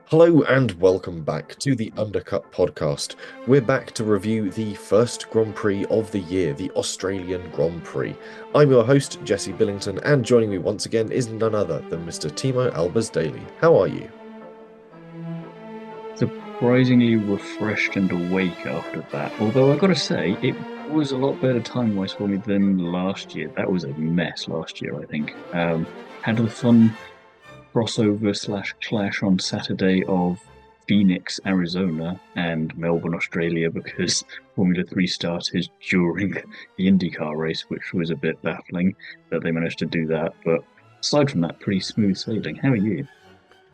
Hello and welcome back to the Undercut podcast. We're back to review the first Grand Prix of the year, the Australian Grand Prix. I'm your host, Jesse Billington, and joining me once again is none other than Mr. Thiemo Albers-Daly. How are you? Surprisingly refreshed and awake after that. Although I gotta say, it was a lot better time-wise for me than last year. That was a mess last year, I think. Had the fun crossover slash clash on Saturday of Phoenix, Arizona, and Melbourne, Australia, because Formula 3 started during the IndyCar race, which was a bit baffling that they managed to do that. But aside from that, pretty smooth sailing. How are you?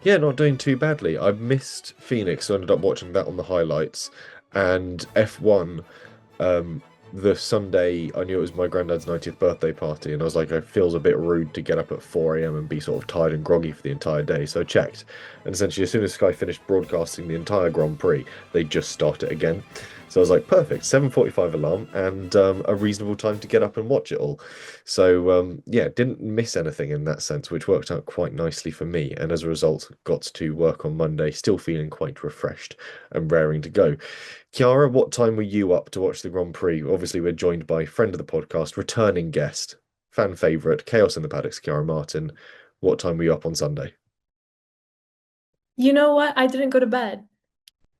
Yeah, not doing too badly. I missed Phoenix, so I ended up watching that on the highlights. And F1, um, the Sunday, I knew it was my granddad's 90th birthday party, and I was like, it feels a bit rude to get up at 4 a.m. and be sort of tired and groggy for the entire day. So I checked, and essentially, as soon as Sky finished broadcasting the entire Grand Prix, they just start it again. So I was like, perfect, 7:45 alarm, and a reasonable time to get up and watch it all. So yeah, didn't miss anything in that sense, which worked out quite nicely for me. And as a result, got to work on Monday, still feeling quite refreshed and raring to go. Chiara, what time were you up to watch the Grand Prix? Obviously, we're joined by friend of the podcast, returning guest, fan favourite, Chaos in the Paddocks, Chiara Martin. What time were you up on Sunday? You know what? I didn't go to bed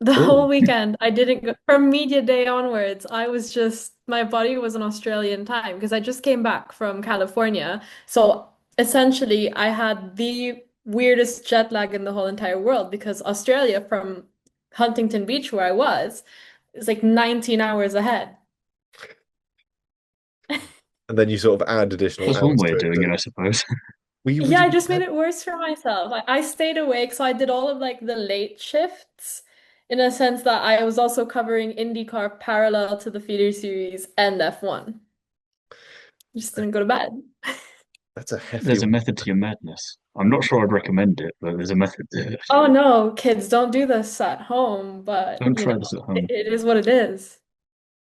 the Oh, whole weekend. I didn't go from media day onwards. I was just, my body was on Australian time because I just came back from California. So essentially, I had the weirdest jet lag in the whole entire world because Australia from Huntington Beach, where I was, is like 19 hours ahead. and then you sort of add additional That's one hours way to of it, doing don't it, I you? suppose. Would Yeah, you I be just made bed? it worse for myself. I stayed awake, so I did all of like the late shifts in a sense that I was also covering IndyCar parallel to the feeder series and F1. Just didn't go to bed. That's a hefty There's a one. method to your madness. I'm not sure I'd recommend it, but there's a method to it. Oh no, kids, don't do this at home, but Don't try this at it, home. it is what it is.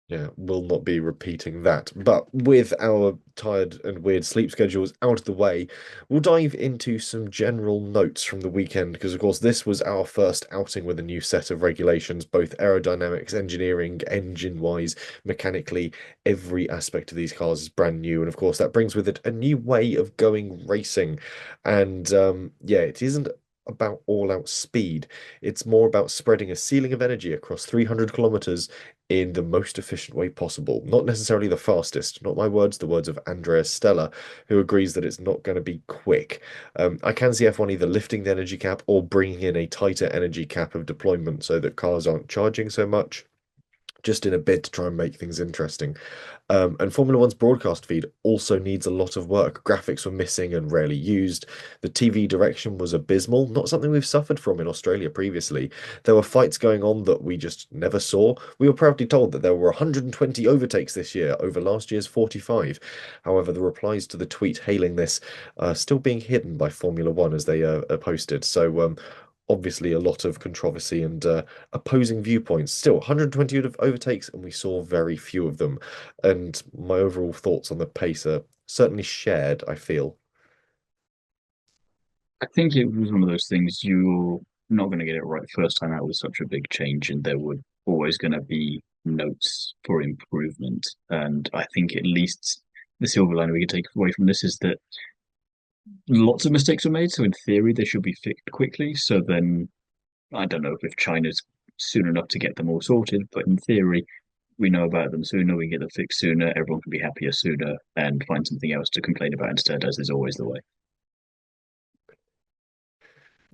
Yeah, will not be repeating that. But with our tired and weird sleep schedules out of the way, we'll dive into some general notes from the weekend because, of course, this was our first outing with a new set of regulations, both aerodynamics, engineering, engine-wise, mechanically, every aspect of these cars is brand new. And of course, that brings with it a new way of going racing. And yeah, it isn't about all-out speed. It's more about spreading a ceiling of energy across 300 kilometers in the most efficient way possible. Not necessarily the fastest, not my words, the words of Andrea Stella, who agrees that it's not going to be quick. I can see F1 either lifting the energy cap or bringing in a tighter energy cap of deployment so that cars aren't charging so much, just in a bid to try and make things interesting. And Formula One's broadcast feed also needs a lot of work. Graphics were missing and rarely used. The TV direction was abysmal, not something we've suffered from in Australia previously. There were fights going on that we just never saw. We were proudly told that there were 120 overtakes this year over last year's 45. However, the replies to the tweet hailing this are still being hidden by Formula One as they are posted. So, obviously, a lot of controversy and opposing viewpoints. Still, 120 overtakes, and we saw very few of them. And my overall thoughts on the pace are certainly shared, I feel. I think it was one of those things you're not going to get it right first time out with such a big change, and there were always going to be notes for improvement. And I think at least the silver lining we can take away from this is that lots of mistakes were made. So in theory, they should be fixed quickly. So then I don't know if China's soon enough to get them all sorted, but in theory, we know about them sooner, we get them fixed sooner, everyone can be happier sooner and find something else to complain about instead, as is always the way.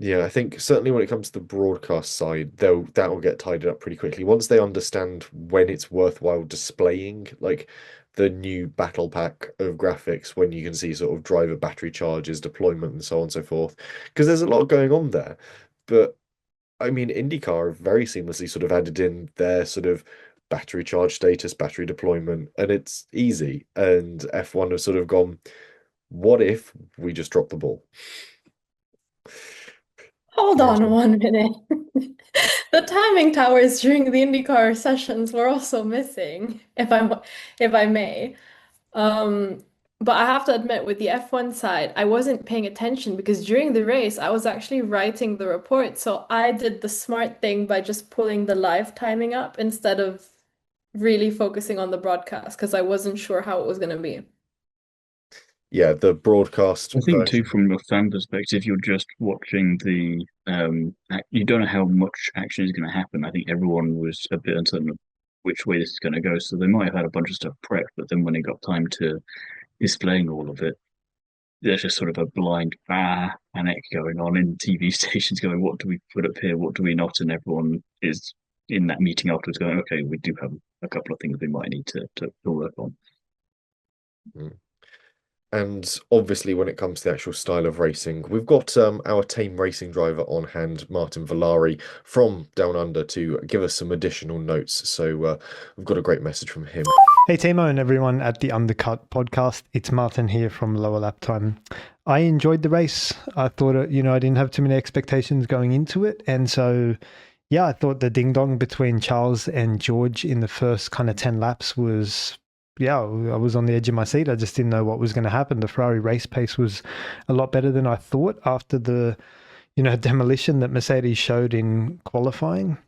Yeah, I think certainly when it comes to the broadcast side, though, that will get tidied up pretty quickly. Once they understand when it's worthwhile displaying, like the new battle pack of graphics, when you can see sort of driver battery charges, deployment, and so on and so forth. Because there's a lot going on there. But I mean, IndyCar have very seamlessly sort of added in their sort of battery charge status, battery deployment, and it's easy. And F1 have sort of gone, what if we just drop the ball? Hold Chaos. on 1 minute. The timing towers during the IndyCar sessions were also missing, if I may. Um, But I have to admit, with the F1 side, I wasn't paying attention because during the race, I was actually writing the report. So I did the smart thing by just pulling the live timing up instead of really focusing on the broadcast because I wasn't sure how it was going to be. Yeah, the broadcast I think too, version. from a fan perspective, you're just watching the you don't know how much action is going to happen. I think everyone was a bit uncertain of which way this is going to go, so they might have had a bunch of stuff prepped, but then when it got time to displaying all of it, there's just sort of a blind panic going on in TV stations going, what do we put up here? What do we not? And everyone is in that meeting afterwards going, okay, we do have a couple of things we might need to work on. Mm. And obviously, when it comes to the actual style of racing, we've got our team racing driver on hand, Martin Villari, from Down Under, to give us some additional notes. So we've got a great message from him. Hey Thiemo and everyone at the Undercut podcast. It's Martin here from Lower Lap Time. I enjoyed the race. I thought, I didn't have too many expectations going into it. And so, yeah, I thought the ding dong between Charles and George in the first kind of 10 laps was, I was on the edge of my seat. I just didn't know what was going to happen. The Ferrari race pace was a lot better than I thought after the, demolition that Mercedes showed in qualifying.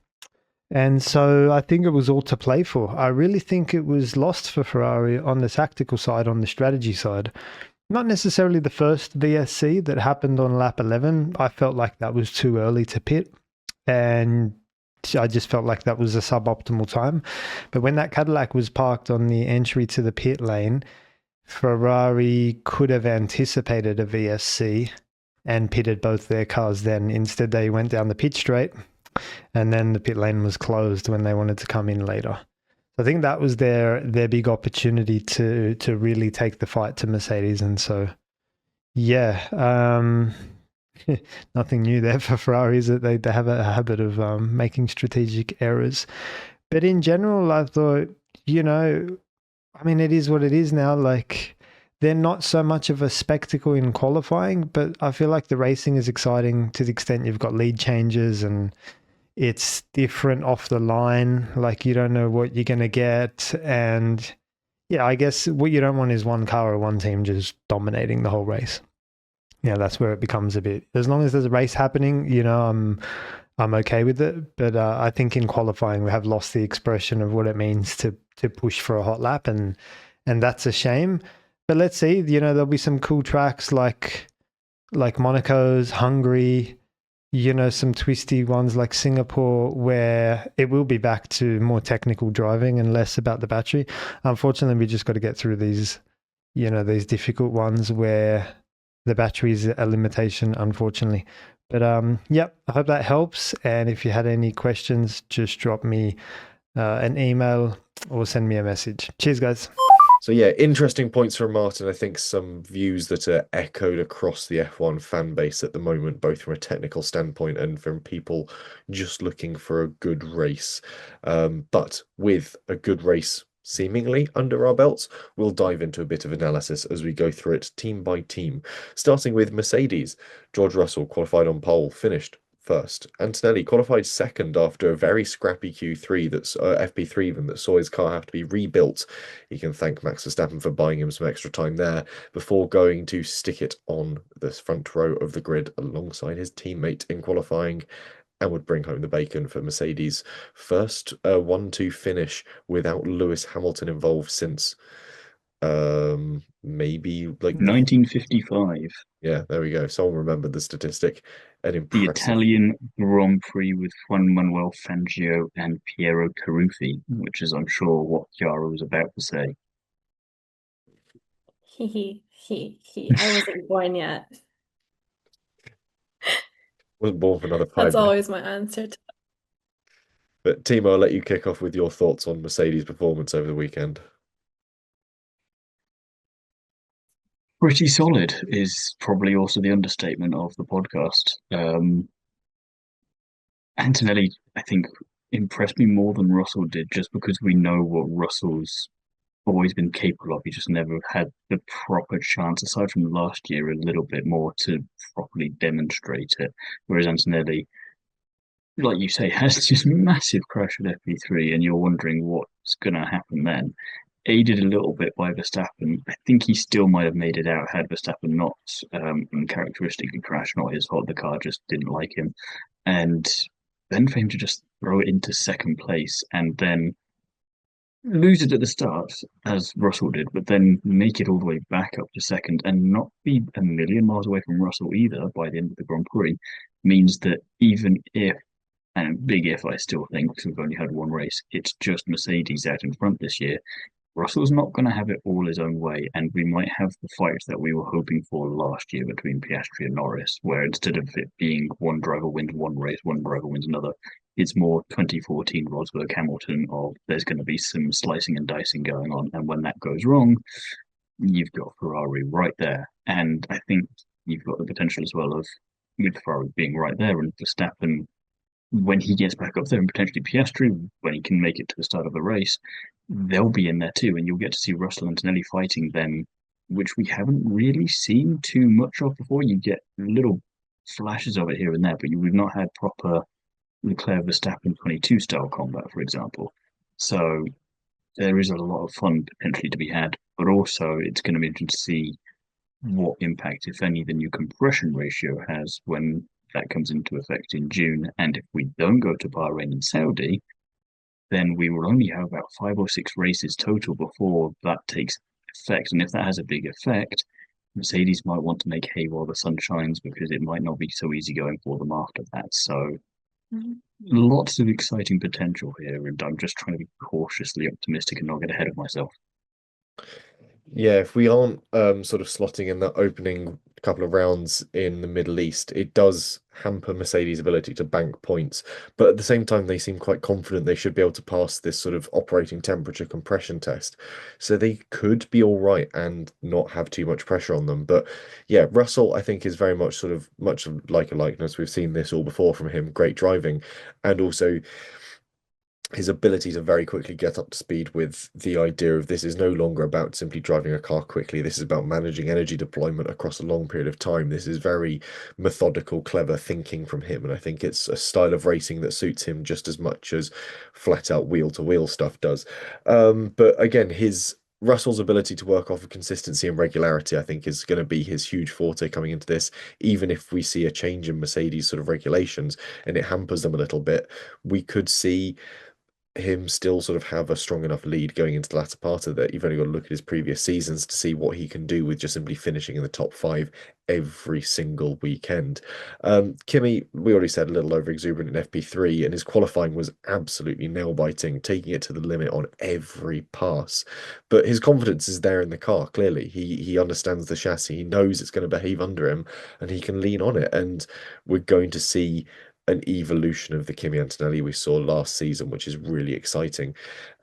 And so I think it was all to play for. I really think it was lost for Ferrari on the tactical side, on the strategy side. Not necessarily the first VSC that happened on lap 11. I felt like that was too early to pit. And I just felt like that was a suboptimal time. But when that Cadillac was parked on the entry to the pit lane, Ferrari could have anticipated a VSC and pitted both their cars then. Instead, they went down the pit straight, and then the pit lane was closed when they wanted to come in later. So I think that was their big opportunity to really take the fight to Mercedes. And so, nothing new there for Ferrari, is that they have a habit of making strategic errors. But in general, I thought, it is what it is now. Like, they're not so much of a spectacle in qualifying, but I feel like the racing is exciting to the extent you've got lead changes and it's different off the line. Like, you don't know what you're going to get. And yeah, I guess what you don't want is one car or one team just dominating the whole race. Yeah, that's where it becomes a bit, as long as there's a race happening, I'm okay with it. But I think in qualifying, we have lost the expression of what it means to push for a hot lap. And that's a shame. But let's see, there'll be some cool tracks like Monaco's, Hungary, some twisty ones like Singapore, where it will be back to more technical driving and less about the battery. Unfortunately, we just got to get through these, these difficult ones where the battery is a limitation, unfortunately. But I hope that helps. And if you had any questions, just drop me an email or send me a message. Cheers, guys. So yeah, interesting points from Martin. I think some views that are echoed across the F1 fan base at the moment, both from a technical standpoint and from people just looking for a good race. But with a good race seemingly under our belts, we'll dive into a bit of analysis as we go through it team by team. Starting with Mercedes, George Russell qualified on pole, finished first. Antonelli qualified second after a very scrappy Q3 that's FP3 even that saw his car have to be rebuilt. He can thank Max Verstappen for buying him some extra time there before going to stick it on this front row of the grid alongside his teammate in qualifying and would bring home the bacon for Mercedes' first 1-2 finish without Lewis Hamilton involved since maybe like 1955. Yeah, there we go. Someone remembered the statistic. An The impressive. Italian Grand Prix with Juan Manuel Fangio and Piero Carufi, which is, I'm sure, what Chiara was about to say. I wasn't born yet. Wasn't born for another 5 That's days. always my answer to that. But Thiemo, I'll let you kick off with your thoughts on Mercedes' performance over the weekend. Pretty solid is probably also the understatement of the podcast. Antonelli, I think, impressed me more than Russell did, just because we know what Russell's always been capable of. He just never had the proper chance, aside from last year, a little bit more to properly demonstrate it. Whereas Antonelli, like you say, has just massive crash at FP3, and you're wondering what's going to happen then. aided a little bit by Verstappen. I think he still might have made it out had Verstappen not uncharacteristically crashed. Not his fault. The car just didn't like him. And then for him to just throw it into second place and then lose it at the start, as Russell did, but then make it all the way back up to second and not be a million miles away from Russell either by the end of the Grand Prix means that even if, and big if I still think, because we've only had one race, it's just Mercedes out in front this year. Russell's not going to have it all his own way, and we might have the fight that we were hoping for last year between Piastri and Norris, where instead of it being one driver wins one race, one driver wins another, it's more 2014 Rosberg Hamilton of there's going to be some slicing and dicing going on, and when that goes wrong, you've got Ferrari right there, and I think you've got the potential as well of with Ferrari being right there and Verstappen when he gets back up there and potentially Piastri, when he can make it to the start of the race, they'll be in there too. And you'll get to see Russell and Antonelli fighting then, which we haven't really seen too much of before. You get little flashes of it here and there, but we've not had proper Leclerc Verstappen 22 style combat, for example. So there is a lot of fun potentially to be had, but also it's going to be interesting to see what impact, if any, the new compression ratio has when that comes into effect in June. And if we don't go to Bahrain and Saudi, then we will only have about 5 or 6 races total before that takes effect. And if that has a big effect, Mercedes might want to make hay while the sun shines because it might not be so easy going for them after that. So lots of exciting potential here, and I'm just trying to be cautiously optimistic and not get ahead of myself. Yeah, if we aren't sort of slotting in that opening couple of rounds in the Middle East, it does hamper Mercedes' ability to bank points. But at the same time, they seem quite confident they should be able to pass this sort of operating temperature compression test. So they could be all right and not have too much pressure on them. But yeah, Russell, I think, is very much sort of much like a likeness. We've seen this all before from him. Great driving, and also his ability to very quickly get up to speed with the idea of this is no longer about simply driving a car quickly. This is about managing energy deployment across a long period of time. This is very methodical, clever thinking from him. And I think it's a style of racing that suits him just as much as flat out wheel to wheel stuff does. But again, his Russell's ability to work off of consistency and regularity, I think, is going to be his huge forte coming into this. Even if we see a change in Mercedes sort of regulations and it hampers them a little bit, we could see him still sort of have a strong enough lead going into the latter part of that. You've only got to look at his previous seasons to see what he can do with just simply finishing in the top 5 every single weekend. Kimi, we already said, a little over exuberant in FP3, and his qualifying was absolutely nail biting, taking it to the limit on every pass. But his confidence is there in the car. Clearly, he understands the chassis. He knows it's going to behave under him, and he can lean on it. And we're going to see an evolution of the Kimi Antonelli we saw last season, which is really exciting.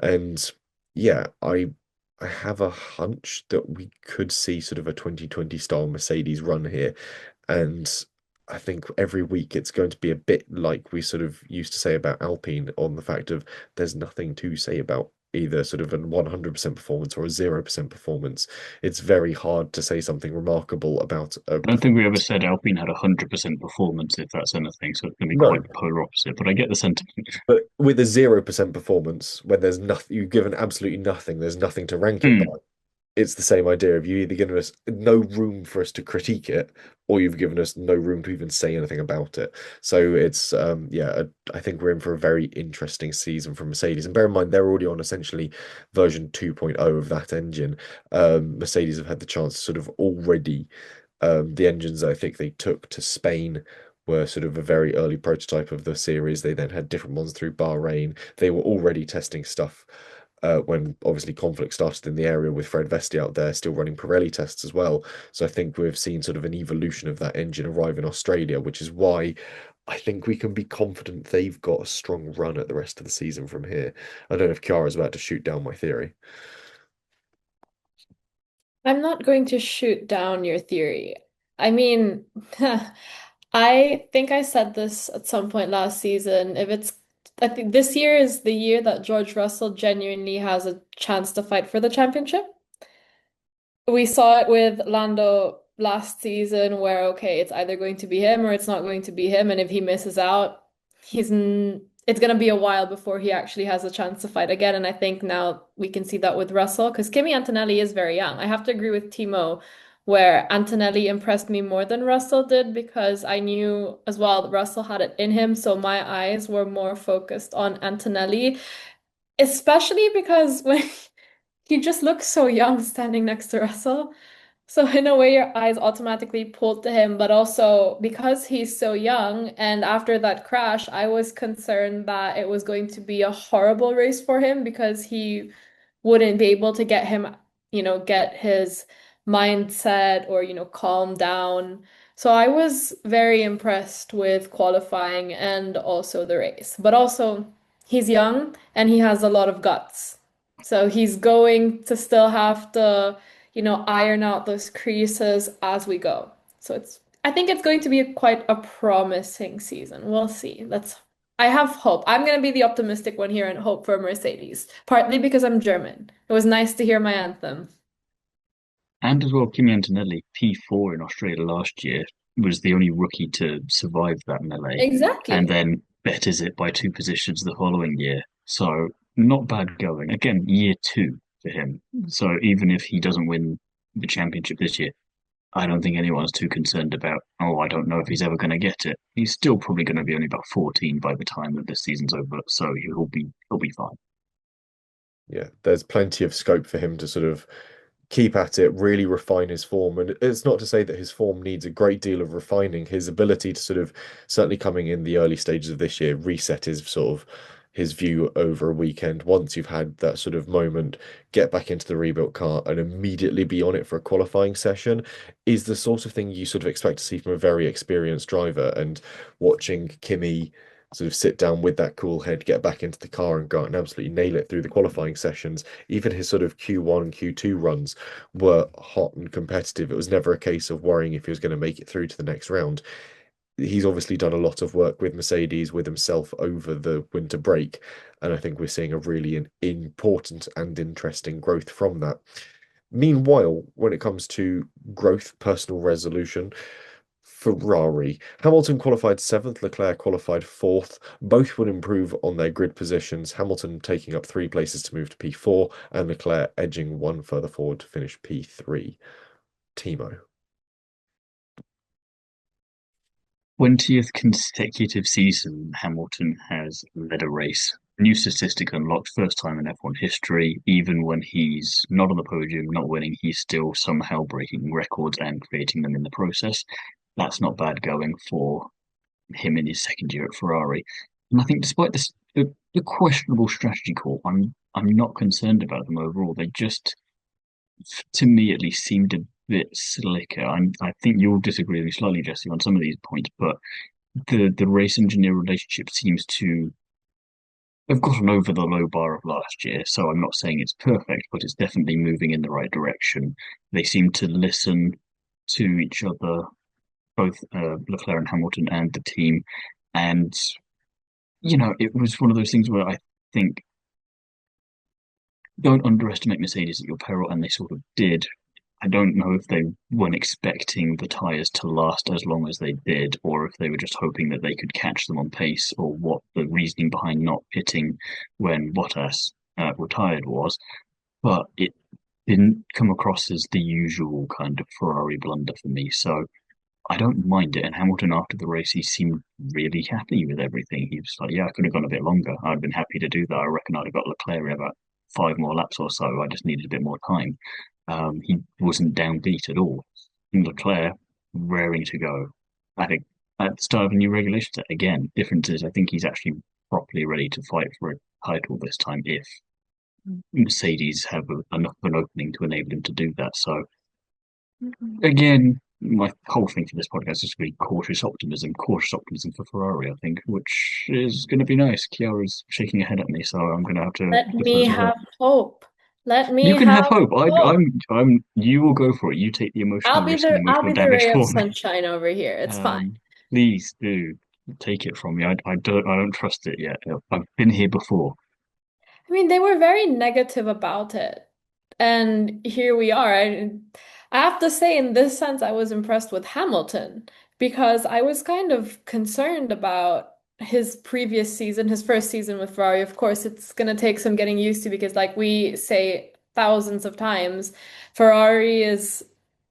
And yeah, I have a hunch that we could see sort of a 2020 style Mercedes run here. And I think every week it's going to be a bit like we sort of used to say about Alpine, on the fact of there's nothing to say about either sort of a 100% performance or a 0% performance. It's very hard to say something remarkable about a I don't think we ever said Alpine had 100% performance, if that's anything, so it's going to be no. quite the polar opposite, but I get the sentiment. But with a 0% performance, when there's nothing, you've given absolutely nothing, there's nothing to rank it by. It's the same idea of you either given us no room for us to critique it, or you've given us no room to even say anything about it. So it's yeah, I think we're in for a very interesting season from Mercedes. And bear in mind, they're already on essentially version 2.0 of that engine. Mercedes have had the chance to sort of already the engines I think they took to Spain were sort of a very early prototype of the series. They then had different ones through Bahrain. They were already testing stuff when obviously conflict started in the area with Fred Vesti out there still running Pirelli tests as well. So I think we've seen sort of an evolution of that engine arrive in Australia, which is why I think we can be confident they've got a strong run at the rest of the season from here. I don't know if Chiara's about to shoot down my theory. I'm not going to shoot down your theory. I mean, I think I said this at some point last season. I think this year is the year that George Russell genuinely has a chance to fight for the championship. We saw it with Lando last season, where okay, it's either going to be him or it's not going to be him, and if he misses out, he's it's going to be a while before he actually has a chance to fight again. And I think now we can see that with Russell, because Kimi Antonelli is very young. I have to agree with Thiemo, where Antonelli impressed me more than Russell did, because I knew as well that Russell had it in him. So my eyes were more focused on Antonelli, especially because when he just looks so young standing next to Russell. So in a way, your eyes automatically pulled to him, but also because he's so young, and after that crash, I was concerned that it was going to be a horrible race for him because he wouldn't be able to get him, get his mindset or, calm down. So I was very impressed with qualifying and also the race. But also, he's young and he has a lot of guts. So he's going to still have to, iron out those creases as we go. So I think it's going to be quite a promising season. We'll see. I have hope. I'm going to be the optimistic one here and hope for Mercedes, partly because I'm German. It was nice to hear my anthem. And as well, Kimi Antonelli, P4 in Australia last year, was the only rookie to survive that melee, and Exactly. then betters it by 2 positions the following year. So not bad going. Again, year two for him. So even if he doesn't win the championship this year, I don't think anyone's too concerned about, oh, I don't know if he's ever going to get it. He's still probably going to be only about 14 by the time that this season's over, so he'll be fine. Yeah, there's plenty of scope for him to sort of keep at it, really refine his form. And it's not to say that his form needs a great deal of refining. His ability to sort of, certainly coming in the early stages of this year, reset his sort of his view over a weekend. Once you've had that sort of moment, get back into the rebuilt car and immediately be on it for a qualifying session is the sort of thing you sort of expect to see from a very experienced driver. And watching Kimi sort of sit down with that cool head, get back into the car and go out and absolutely nail it through the qualifying sessions. Even his sort of Q1 and Q2 runs were hot and competitive. It was never a case of worrying if he was going to make it through to the next round. He's obviously done a lot of work with Mercedes, with himself over the winter break, and I think we're seeing a really important and interesting growth from that. Meanwhile, when it comes to growth, personal resolution, Ferrari. Hamilton qualified seventh, Leclerc qualified fourth. Both would improve on their grid positions, Hamilton taking up 3 places to move to P4, and Leclerc edging one further forward to finish P3. Thiemo. 20th consecutive season, Hamilton has led a race. New statistic unlocked, first time in F1 history. Even when he's not on the podium, not winning, he's still somehow breaking records and creating them in the process. That's not bad going for him in his second year at Ferrari. And I think despite this, the questionable strategy call, I'm not concerned about them overall. They just, to me at least, seemed a bit slicker. I think you'll disagree with me slightly, Jesse, on some of these points, but the race engineer relationship seems to have gotten over the low bar of last year. So I'm not saying it's perfect, but it's definitely moving in the right direction. They seem to listen to each other, both Leclerc and Hamilton and the team. And, it was one of those things where I think don't underestimate Mercedes at your peril, and they sort of did. I don't know if they weren't expecting the tyres to last as long as they did, or if they were just hoping that they could catch them on pace, or what the reasoning behind not pitting when Bottas retired was. But it didn't come across as the usual kind of Ferrari blunder for me. So I don't mind it. And Hamilton, after the race, he seemed really happy with everything. He was like, yeah, I could have gone a bit longer. I'd have been happy to do that. I reckon I'd have got Leclerc in about 5 more laps or so. I just needed a bit more time. He wasn't downbeat at all. And Leclerc, raring to go. I think at the start of a new regulation set, again, difference is I think he's actually properly ready to fight for a title this time if Mercedes have enough of an opening to enable him to do that. So again, my whole thing for this podcast is going to be cautious optimism for Ferrari, I think, which is going to be nice. Chiara's shaking her head at me, so I'm going to have to Let defer me to her. have hope. Let me You can have have hope. hope. You will go for it. You take the emotional risk and I'll emotional be the damage ray of for me. sunshine over here. It's fine. Please do take it from me. I don't trust it yet. I've been here before. I mean, they were very negative about it. And here we are. I have to say, in this sense, I was impressed with Hamilton because I was kind of concerned about his previous season, his first season with Ferrari. Of course, it's going to take some getting used to because, like we say thousands of times, Ferrari is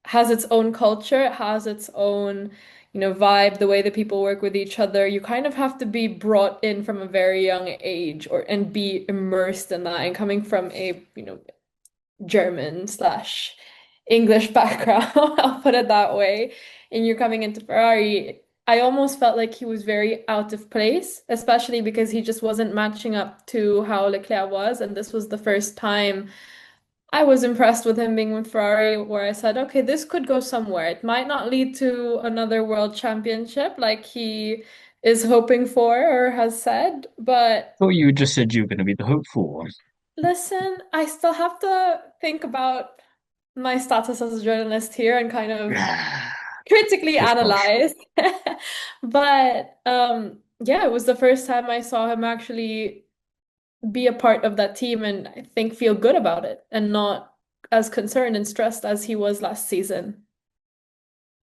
has its own culture, it has its own, vibe, the way that people work with each other. You kind of have to be brought in from a very young age or and be immersed in that. And coming from a, German slash English background, I'll put it that way. And you're coming into Ferrari, I almost felt like he was very out of place, especially because he just wasn't matching up to how Leclerc was. And this was the first time I was impressed with him being with Ferrari, where I said, okay, this could go somewhere. It might not lead to another world championship like he is hoping for or has said, but Thought you just said you were going to be the hopeful one. listen, I still have to think about my status as a journalist here and kind of critically Pish posh. analyze. But yeah, it was the first time I saw him actually be a part of that team and I think feel good about it and not as concerned and stressed as he was last season.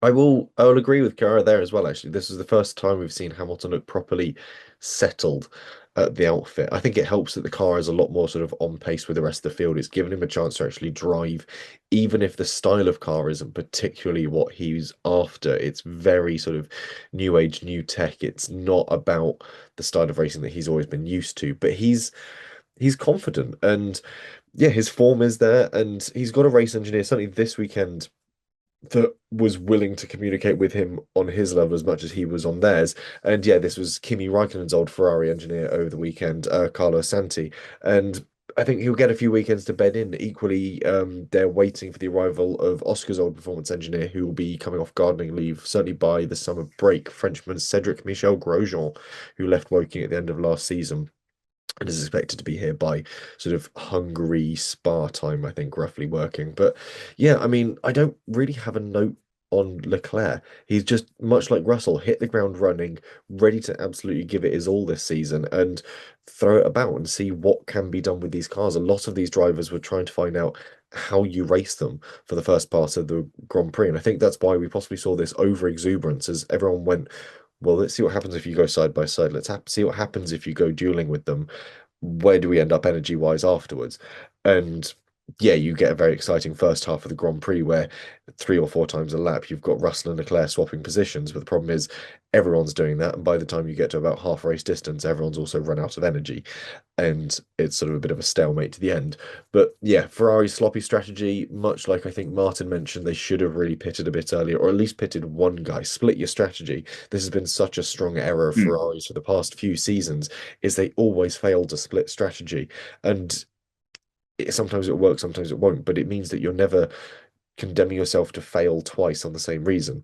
I will agree with Chiara there as well, actually. This is the first time we've seen Hamilton look properly settled at the outfit. I think it helps that the car is a lot more sort of on pace with the rest of the field. It's given him a chance to actually drive, even if the style of car isn't particularly what he's after. It's very sort of new age, new tech. It's not about the style of racing that he's always been used to, but he's confident and yeah, his form is there and he's got a race engineer, certainly this weekend, that was willing to communicate with him on his level as much as he was on theirs. And yeah, this was Kimi Raikkonen's old Ferrari engineer over the weekend, Carlo Santi. And I think he'll get a few weekends to bed in. Equally, they're waiting for the arrival of Oscar's old performance engineer, who will be coming off gardening leave, certainly by the summer break, Frenchman Cedric Michel Grosjean, who left Woking at the end of last season and is expected to be here by sort of Hungary Spa time, I think, roughly working. But yeah, I mean, I don't really have a note on Leclerc. He's just much like Russell, hit the ground running, ready to absolutely give it his all this season and throw it about and see what can be done with these cars. A lot of these drivers were trying to find out how you race them for the first part of the Grand Prix. And I think that's why we possibly saw this over exuberance as everyone went, well, let's see what happens if you go side by side. Let's see what happens if you go dueling with them. Where do we end up energy wise afterwards? And yeah, you get a very exciting first half of the Grand Prix where 3 or 4 times a lap you've got Russell and Leclerc swapping positions. But the problem is everyone's doing that, and by the time you get to about half race distance, everyone's also run out of energy, and it's sort of a bit of a stalemate to the end. But yeah, Ferrari's sloppy strategy, much like I think Martin mentioned, they should have really pitted a bit earlier, or at least pitted one guy. Split your strategy. This has been such a strong error of Mm. Ferraris for the past few seasons, is they always fail to split strategy. And sometimes it works, sometimes it won't, but it means that you're never condemning yourself to fail twice on the same reason.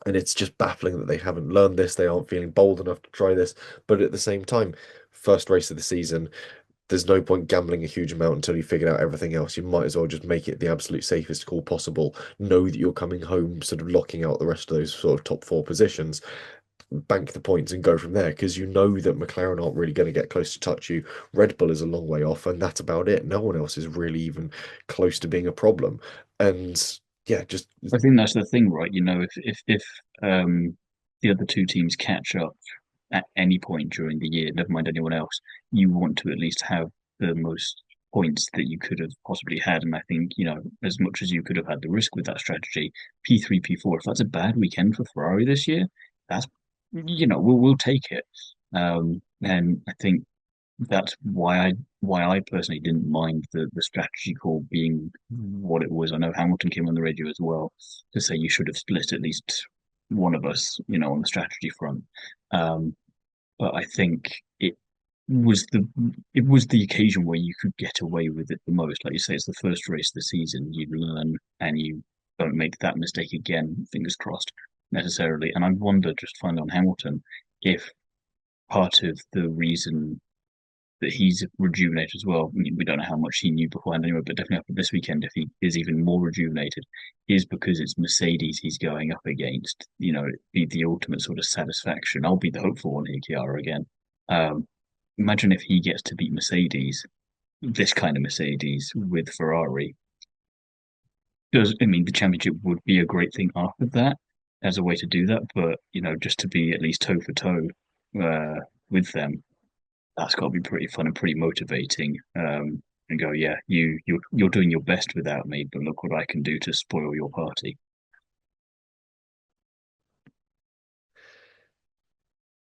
And it's just baffling that they haven't learned this. They aren't feeling bold enough to try this. But at the same time, first race of the season, there's no point gambling a huge amount until you figured out everything else. You might as well just make it the absolute safest call possible. Know that you're coming home, sort of locking out the rest of those sort of top four positions, bank the points and go from there because you know that McLaren aren't really going to get close to touch you. Red Bull is a long way off, and that's about it. No one else is really even close to being a problem. And yeah, just I think that's the thing, right? If the other two teams catch up at any point during the year, never mind anyone else, you want to at least have the most points that you could have possibly had. And I think, as much as you could have had the risk with that strategy, P3, P4, if that's a bad weekend for Ferrari this year, that's, we'll take it. And I think that's why I personally didn't mind the strategy call being what it was. I know Hamilton came on the radio as well to say you should have split at least one of us, on the strategy front. Um, but I think was the it was the occasion where you could get away with it the most. Like you say, it's the first race of the season. You learn and you don't make that mistake again, fingers crossed, necessarily. And I wonder, just finally on Hamilton, if part of the reason that he's rejuvenated as well. I mean, we don't know how much he knew beforehand anyway, but definitely after this weekend, if he is even more rejuvenated, is because it's Mercedes he's going up against. The ultimate sort of satisfaction. I'll be the hopeful one here, Chiara, again. Um, Imagine if he gets to beat Mercedes, this kind of Mercedes with Ferrari. The championship would be a great thing after that as a way to do that, but just to be at least toe for toe uh, with them, that's got to be pretty fun and pretty motivating. And go, yeah, you're doing your best without me, but look what I can do to spoil your party.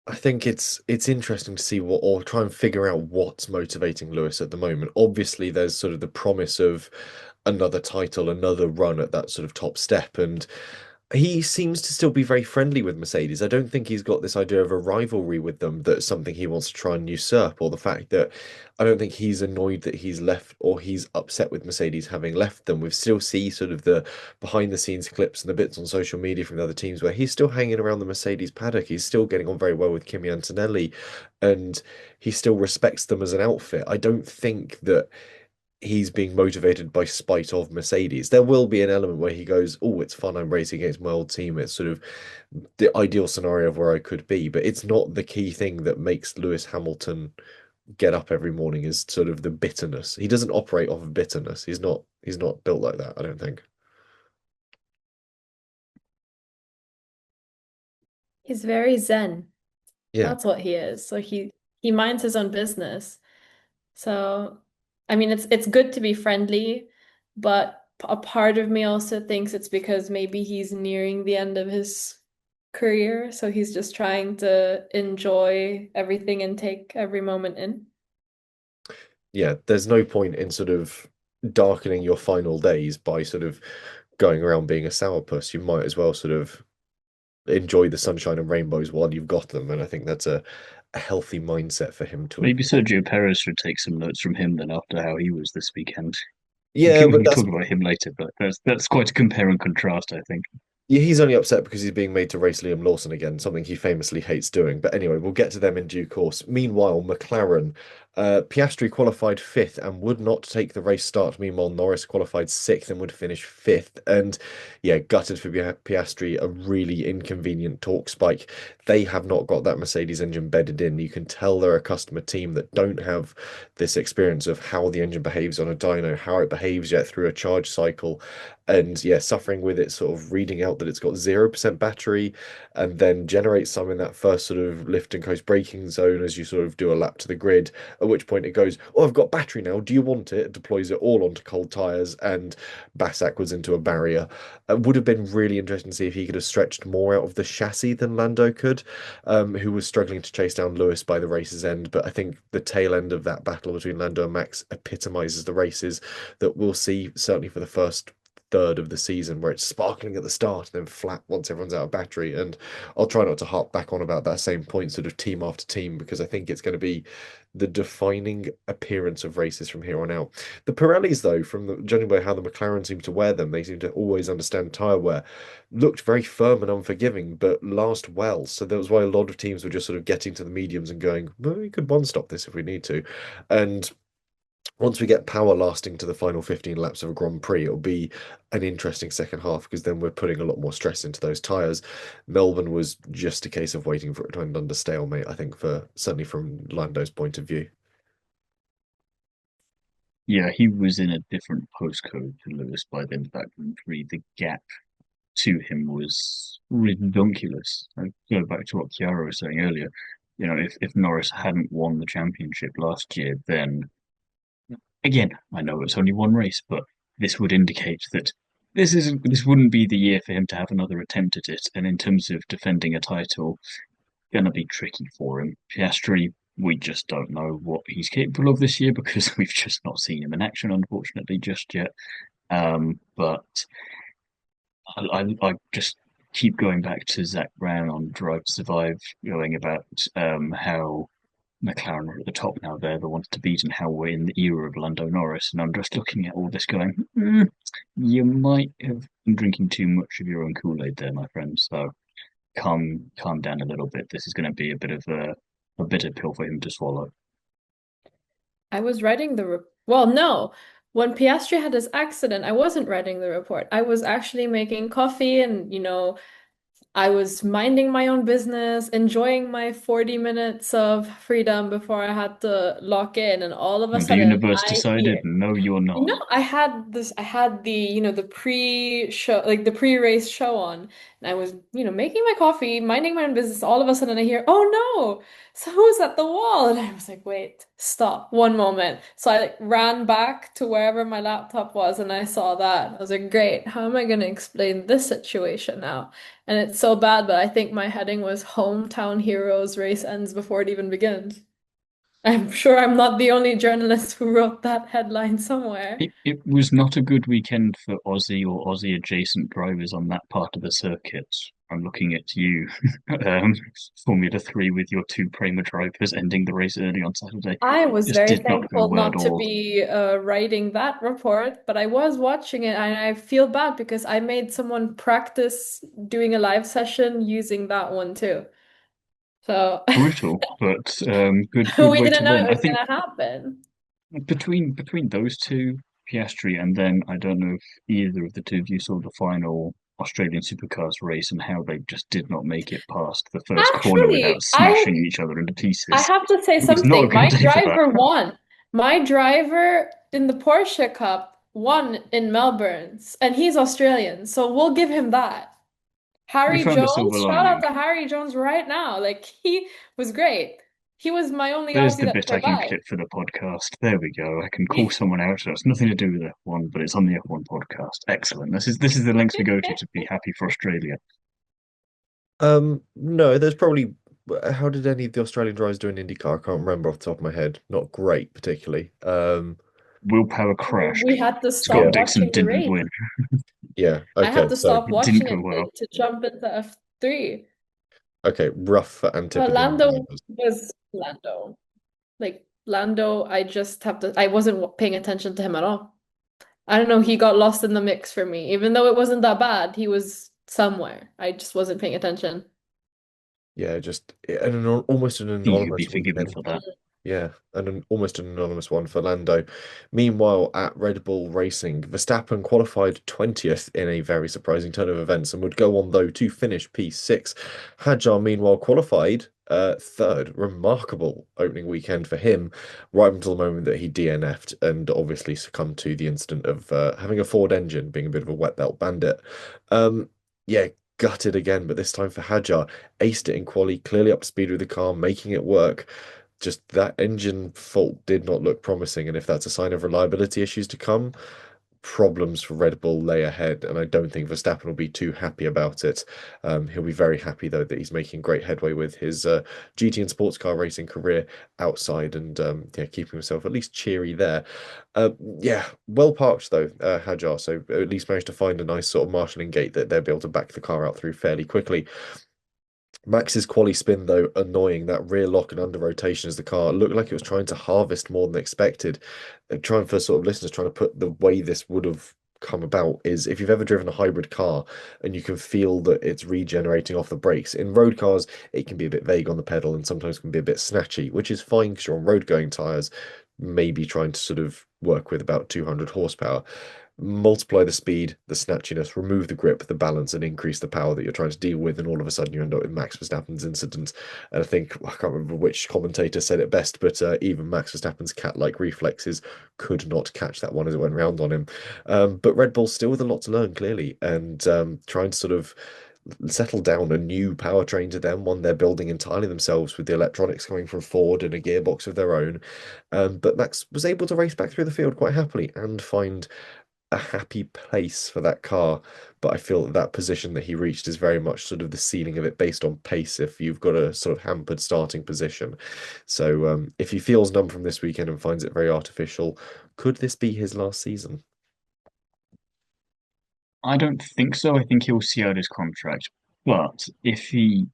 I think it's interesting to see what or try and figure out what's motivating Lewis at the moment. Obviously, there's sort of the promise of another title, another run at that sort of top step, and he seems to still be very friendly with Mercedes. I don't think he's got this idea of a rivalry with them that's something he wants to try and usurp, or the fact that I don't think he's annoyed that he's left or he's upset with Mercedes having left them. We still see sort of the behind the scenes clips and the bits on social media from the other teams where he's still hanging around the Mercedes paddock. He's still getting on very well with Kimi Antonelli and he still respects them as an outfit. I don't think that he's being motivated by spite of Mercedes. There will be an element where he goes, "Oh, it's fun. I'm racing against my old team. It's sort of the ideal scenario of where I could be." But it's not the key thing that makes Lewis Hamilton get up every morning is sort of the bitterness. He doesn't operate off of bitterness. He's not built like that, I don't think. He's very zen. Yeah. That's what he is. So he minds his own business. So I mean it's good to be friendly, but a part of me also thinks it's because maybe he's nearing the end of his career, so he's just trying to enjoy everything and take every moment in. Yeah, there's no point in sort of darkening your final days by sort of going around being a sourpuss. You might as well sort of enjoy the sunshine and rainbows while you've got them. And I think that's a healthy mindset for him to Maybe employ. Sergio Perez should take some notes from him then after how he was this weekend. Yeah, We but can that's talk about him later, but that's quite a compare and contrast, I think. yeah, he's only upset because he's being made to race Liam Lawson again, something he famously hates doing. But anyway, we'll get to them in due course. Meanwhile, McLaren, Piastri qualified fifth and would not take the race start. Meanwhile, Norris qualified sixth and would finish fifth. And yeah, gutted for Piastri, a really inconvenient torque spike. They have not got that Mercedes engine bedded in. You can tell they're a customer team that don't have this experience of how the engine behaves on a dyno, how it behaves yet through a charge cycle and yeah, suffering with it, sort of reading out that it's got 0% battery and then generates some in that first sort of lift and coast braking zone as you sort of do a lap to the grid, at which point it goes, "Oh, I've got battery now. Do you want it?" It deploys it all onto cold tyres and backwards into a barrier. It would have been really interesting to see if he could have stretched more out of the chassis than Lando could, who was struggling to chase down Lewis by the race's end. But I think the tail end of that battle between Lando and Max epitomizes the races that we'll see certainly for the first third of the season where it's sparkling at the start and then flat once everyone's out of battery. And I'll try not to harp back on about that same point, sort of team after team, because I think it's going to be the defining appearance of races from here on out. The Pirellis, though, from judging by how the McLaren seem to wear them, they seem to always understand tyre wear, looked very firm and unforgiving, but last well. So that was why a lot of teams were just sort of getting to the mediums and going, well, we could one stop this if we need to. And once we get power lasting to the final 15 laps of a Grand Prix, it'll be an interesting second half because then we're putting a lot more stress into those tyres. Melbourne was just a case of waiting for it to end under stalemate, I think, for certainly from Lando's point of view. Yeah, he was in a different postcode to Lewis by the end of that Grand Prix. The gap to him was ridiculous. I go back to what Chiara was saying earlier. You know, if Norris hadn't won the championship last year, then again, I know it's only one race, but this would indicate that this wouldn't be the year for him to have another attempt at it. And in terms of defending a title, gonna be tricky for him. Piastri, we just don't know what he's capable of this year because we've just not seen him in action, unfortunately, just yet. But I just keep going back to Zach Brown on Drive to Survive, going about how McLaren are at the top now. They're the ones to beat, and how we're in the era of Lando Norris. And I'm just looking at all this, going, you might have been drinking too much of your own Kool-Aid there, my friend. So calm down a little bit. This is going to be a bit of a bitter pill for him to swallow. I was writing the re well, no. When Piastri had his accident, I wasn't writing the report. I was actually making coffee and, I was minding my own business, enjoying my 40 minutes of freedom before I had to lock in, and all of a And the sudden universe I decided, hear. no, you're not. I had the pre-show, like the pre-race show on, and I was, making my coffee, minding my own business. All of a sudden I hear, oh no, so who's at the wall? And I was like, wait, stop, one moment. So I like ran back to wherever my laptop was and I saw that. I was like, great, how am I going to explain this situation now? And it's so bad, but I think my heading was Hometown Heroes race ends before it even begins. I'm sure I'm not the only journalist who wrote that headline somewhere. It was not a good weekend for Aussie or Aussie adjacent drivers on that part of the circuit. I'm looking at you, um, Formula 3, with your two Prema drivers ending the race early on Saturday. I was Just very did not go thankful well at not to all. be writing that report, but I was watching it and I feel bad because I made someone practice doing a live session using that one too. So Brutal, but good we way didn't to know learn. it I was think gonna happen. between those two, Piastri, and then I don't know if either of the two of you saw the final Australian Supercars race and how they just did not make it past the first corner without Actually, I smashing each other into I pieces. have to say It was not a something. good My day for that. driver won. My driver in the Porsche Cup won in Melbourne, and he's Australian, so we'll give him that. You Harry found a silver Jones, shout out lining. to Harry Jones right now. Like he was great. He was my only There's Aussie the that bit I can survived. clip for the podcast. There we go. I can call someone out. It's nothing to do with F1, but it's on the F1 podcast. Excellent. This is the lengths we go to be happy for Australia. No, there's probably. How did any of the Australian drivers do in IndyCar? I can't remember off the top of my head. Not great, particularly. Willpower crashed. We had to Scott stop Yeah, Dixon watching the didn't race. win. yeah. I had Okay, to so stop It didn't watching go it well. to jump into F3. okay, rough for Antipodean Lando drivers. was Lando. Like Lando, I wasn't paying attention to him at all. I don't know, he got lost in the mix for me. Even though it wasn't that bad, he was somewhere. I just wasn't paying attention. Yeah, just almost an Think you could be anonymous forgiven weekend. for that. Yeah, and almost an anonymous one for Lando. Meanwhile, at Red Bull Racing, Verstappen qualified 20th in a very surprising turn of events and would go on, though, to finish P6. Hadjar, meanwhile, qualified third. Remarkable opening weekend for him, right until the moment that he DNF'd and obviously succumbed to the incident of having a Ford engine, being a bit of a wet belt bandit. Yeah, gutted again, but this time for Hadjar. Aced it in quali, clearly up to speed with the car, making it work. Just that engine fault did not look promising, and if that's a sign of reliability issues to come, problems for Red Bull lay ahead, and I don't think Verstappen will be too happy about it. He'll be very happy though that he's making great headway with his GT and sports car racing career outside, and yeah, keeping himself at least cheery there. Yeah, well parked though, Hadjar, so at least managed to find a nice sort of marshalling gate that they'll be able to back the car out through fairly quickly. Max's quali spin, though, annoying. That rear lock and under rotation as the car looked like it was trying to harvest more than expected. Trying for sort of listeners, trying to put the way this would have come about is if you've ever driven a hybrid car and you can feel that it's regenerating off the brakes. In road cars, it can be a bit vague on the pedal and sometimes can be a bit snatchy, which is fine because you're on road going tires, maybe trying to sort of work with about 200 horsepower. Multiply the speed, the snatchiness, remove the grip, the balance, and increase the power that you're trying to deal with, and all of a sudden you end up with Max Verstappen's incident. And I think I can't remember which commentator said it best, but even Max Verstappen's cat-like reflexes could not catch that one as it went round on him. But Red Bull's still with a lot to learn, clearly, and trying to sort of settle down a new powertrain to them, one they're building entirely themselves with the electronics coming from Ford and a gearbox of their own. But Max was able to race back through the field quite happily and find a happy place for that car. But I feel that that position that he reached is very much sort of the ceiling of it based on pace if you've got a sort of hampered starting position. So if he feels numb from this weekend and finds it very artificial, could this be his last season? I don't think so. I think he'll see out his contract. But if he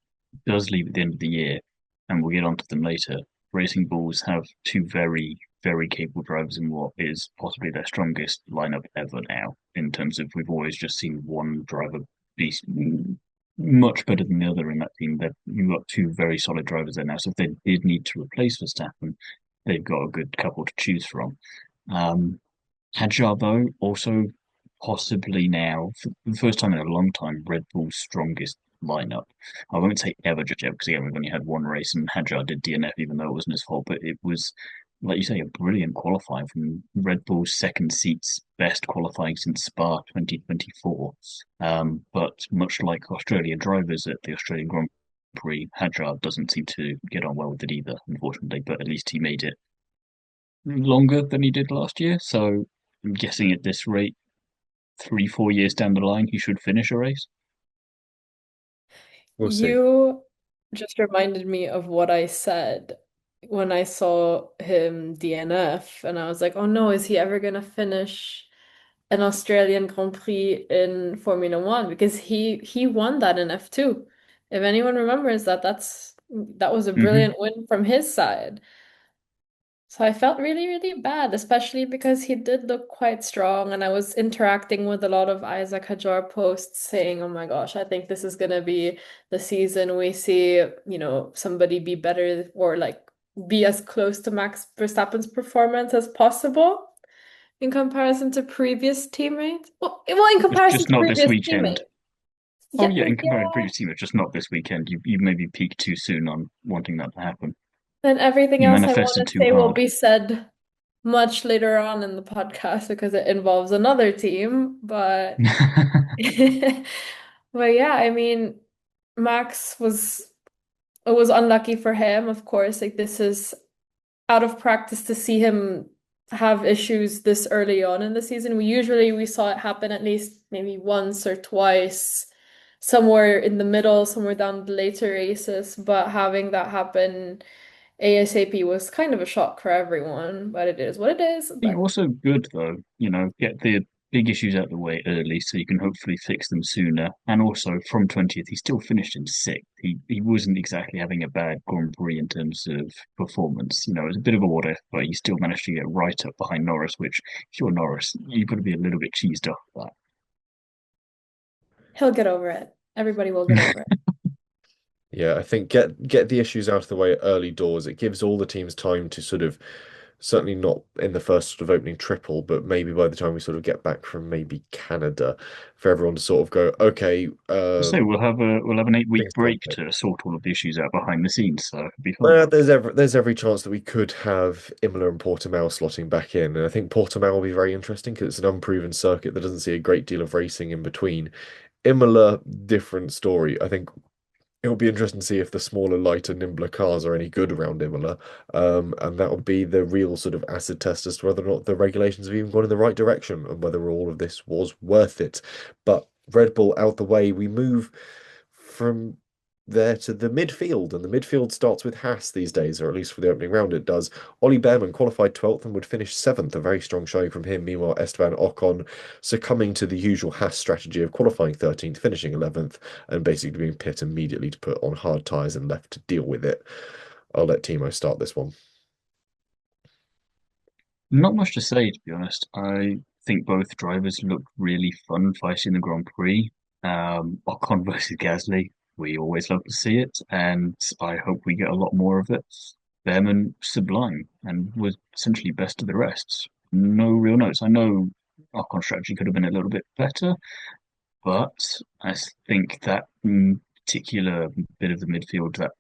does leave at the end of the year, and we'll get onto them later, Racing Bulls have two very, very capable drivers in what is possibly their strongest lineup ever now. In terms of, we've always just seen one driver be much better than the other in that team. That you've got two very solid drivers there now. So if they did need to replace Verstappen, they've got a good couple to choose from. Hadjar, also possibly now, for the first time in a long time, Red Bull's strongest lineup. I won't say ever just yet because again we've only had one race and Hadjar did DNF even though it wasn't his fault, but it was like you say a brilliant qualifying from Red Bull's second seat's best qualifying since Spa 2024. But much like Australian drivers at the Australian Grand Prix, Hadjar doesn't seem to get on well with it either, unfortunately. But at least he made it longer than he did last year. So I'm guessing at this rate, 3, 4 years down the line, he should finish a race. We'll see. You just reminded me of what I said when I saw him DNF, and I was like, oh no, is he ever gonna finish an Australian Grand Prix in Formula One? Because he won that in F2. If anyone remembers that, that was a Hmm. brilliant win from his side. So I felt really, really bad, especially because he did look quite strong, and I was interacting with a lot of Isaac Hajar posts saying, "Oh my gosh, I think this is gonna be the season we see, somebody be better or like be as close to Max Verstappen's performance as possible in comparison to previous teammates." Well, in comparison Just to not this previous weekend. teammates. Oh Yeah, yeah, in yeah. comparison to previous team, it's just not this weekend. You maybe peaked too soon on wanting that to happen. And everything You else I want manifested to too say will hard. be said much later on in the podcast because it involves another team. But but yeah, I mean, Max was it was unlucky for him, of course. Like this is out of practice to see him have issues this early on in the season. We saw it happen at least maybe once or twice, somewhere in the middle, somewhere down the later races. But having that happen ASAP was kind of a shock for everyone, but it is what it is. Be But also good though, get the big issues out of the way early so you can hopefully fix them sooner. And also from 20th, he still finished in sixth. He wasn't exactly having a bad Grand Prix in terms of performance. It was a bit of a what if, but he still managed to get right up behind Norris, which if you're Norris, you've got to be a little bit cheesed off of he'll get over it. Everybody will get over it. Yeah, I think get the issues out of the way early doors. It gives all the teams time to sort of certainly not in the first sort of opening triple, but maybe by the time we sort of get back from maybe Canada, for everyone to sort of go, okay, So we'll have an 8 week things break like to sort all of the issues out behind the scenes, so it'll be fun. there's every chance that we could have Imola and Portimao slotting back in, and I think Portimao will be very interesting because it's an unproven circuit that doesn't see a great deal of racing in between. Imola, different story. I think it'll be interesting to see if the smaller, lighter, nimbler cars are any good around Imola. And that will be the real sort of acid test as to whether or not the regulations have even gone in the right direction and whether all of this was worth it. But Red Bull out the way, we move from there to the midfield, and the midfield starts with Haas these days, or at least for the opening round it does. Ollie Behrman qualified 12th and would finish 7th, a very strong showing from him. Meanwhile, Esteban Ocon succumbing to the usual Haas strategy of qualifying 13th, finishing 11th, and basically being pit immediately to put on hard tyres and left to deal with it. I'll let Thiemo start this one. Not much to say, to be honest. I think both drivers looked really fun fighting the Grand Prix. Ocon versus Gasly, we always love to see it, and I hope we get a lot more of it. Behrman sublime and was essentially best of the rest. No real notes. I know Ocon's strategy could have been a little bit better, but I think that particular bit of the midfield, that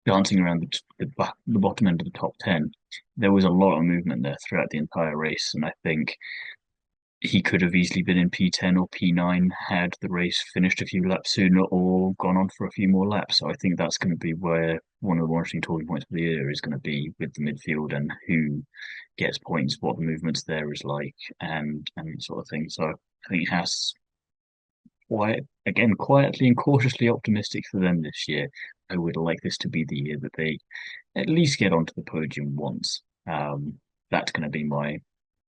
dancing around the bottom end of the top 10, there was a lot of movement there throughout the entire race. And I think he could have easily been in P10 or P9 had the race finished a few laps sooner or gone on for a few more laps. So I think that's going to be where one of the more interesting talking points for the year is going to be with the midfield and who gets points, what the movements there is like, and that sort of thing. So I think it has quietly and cautiously optimistic for them this year. I would like this to be the year that they at least get onto the podium once. That's going to be my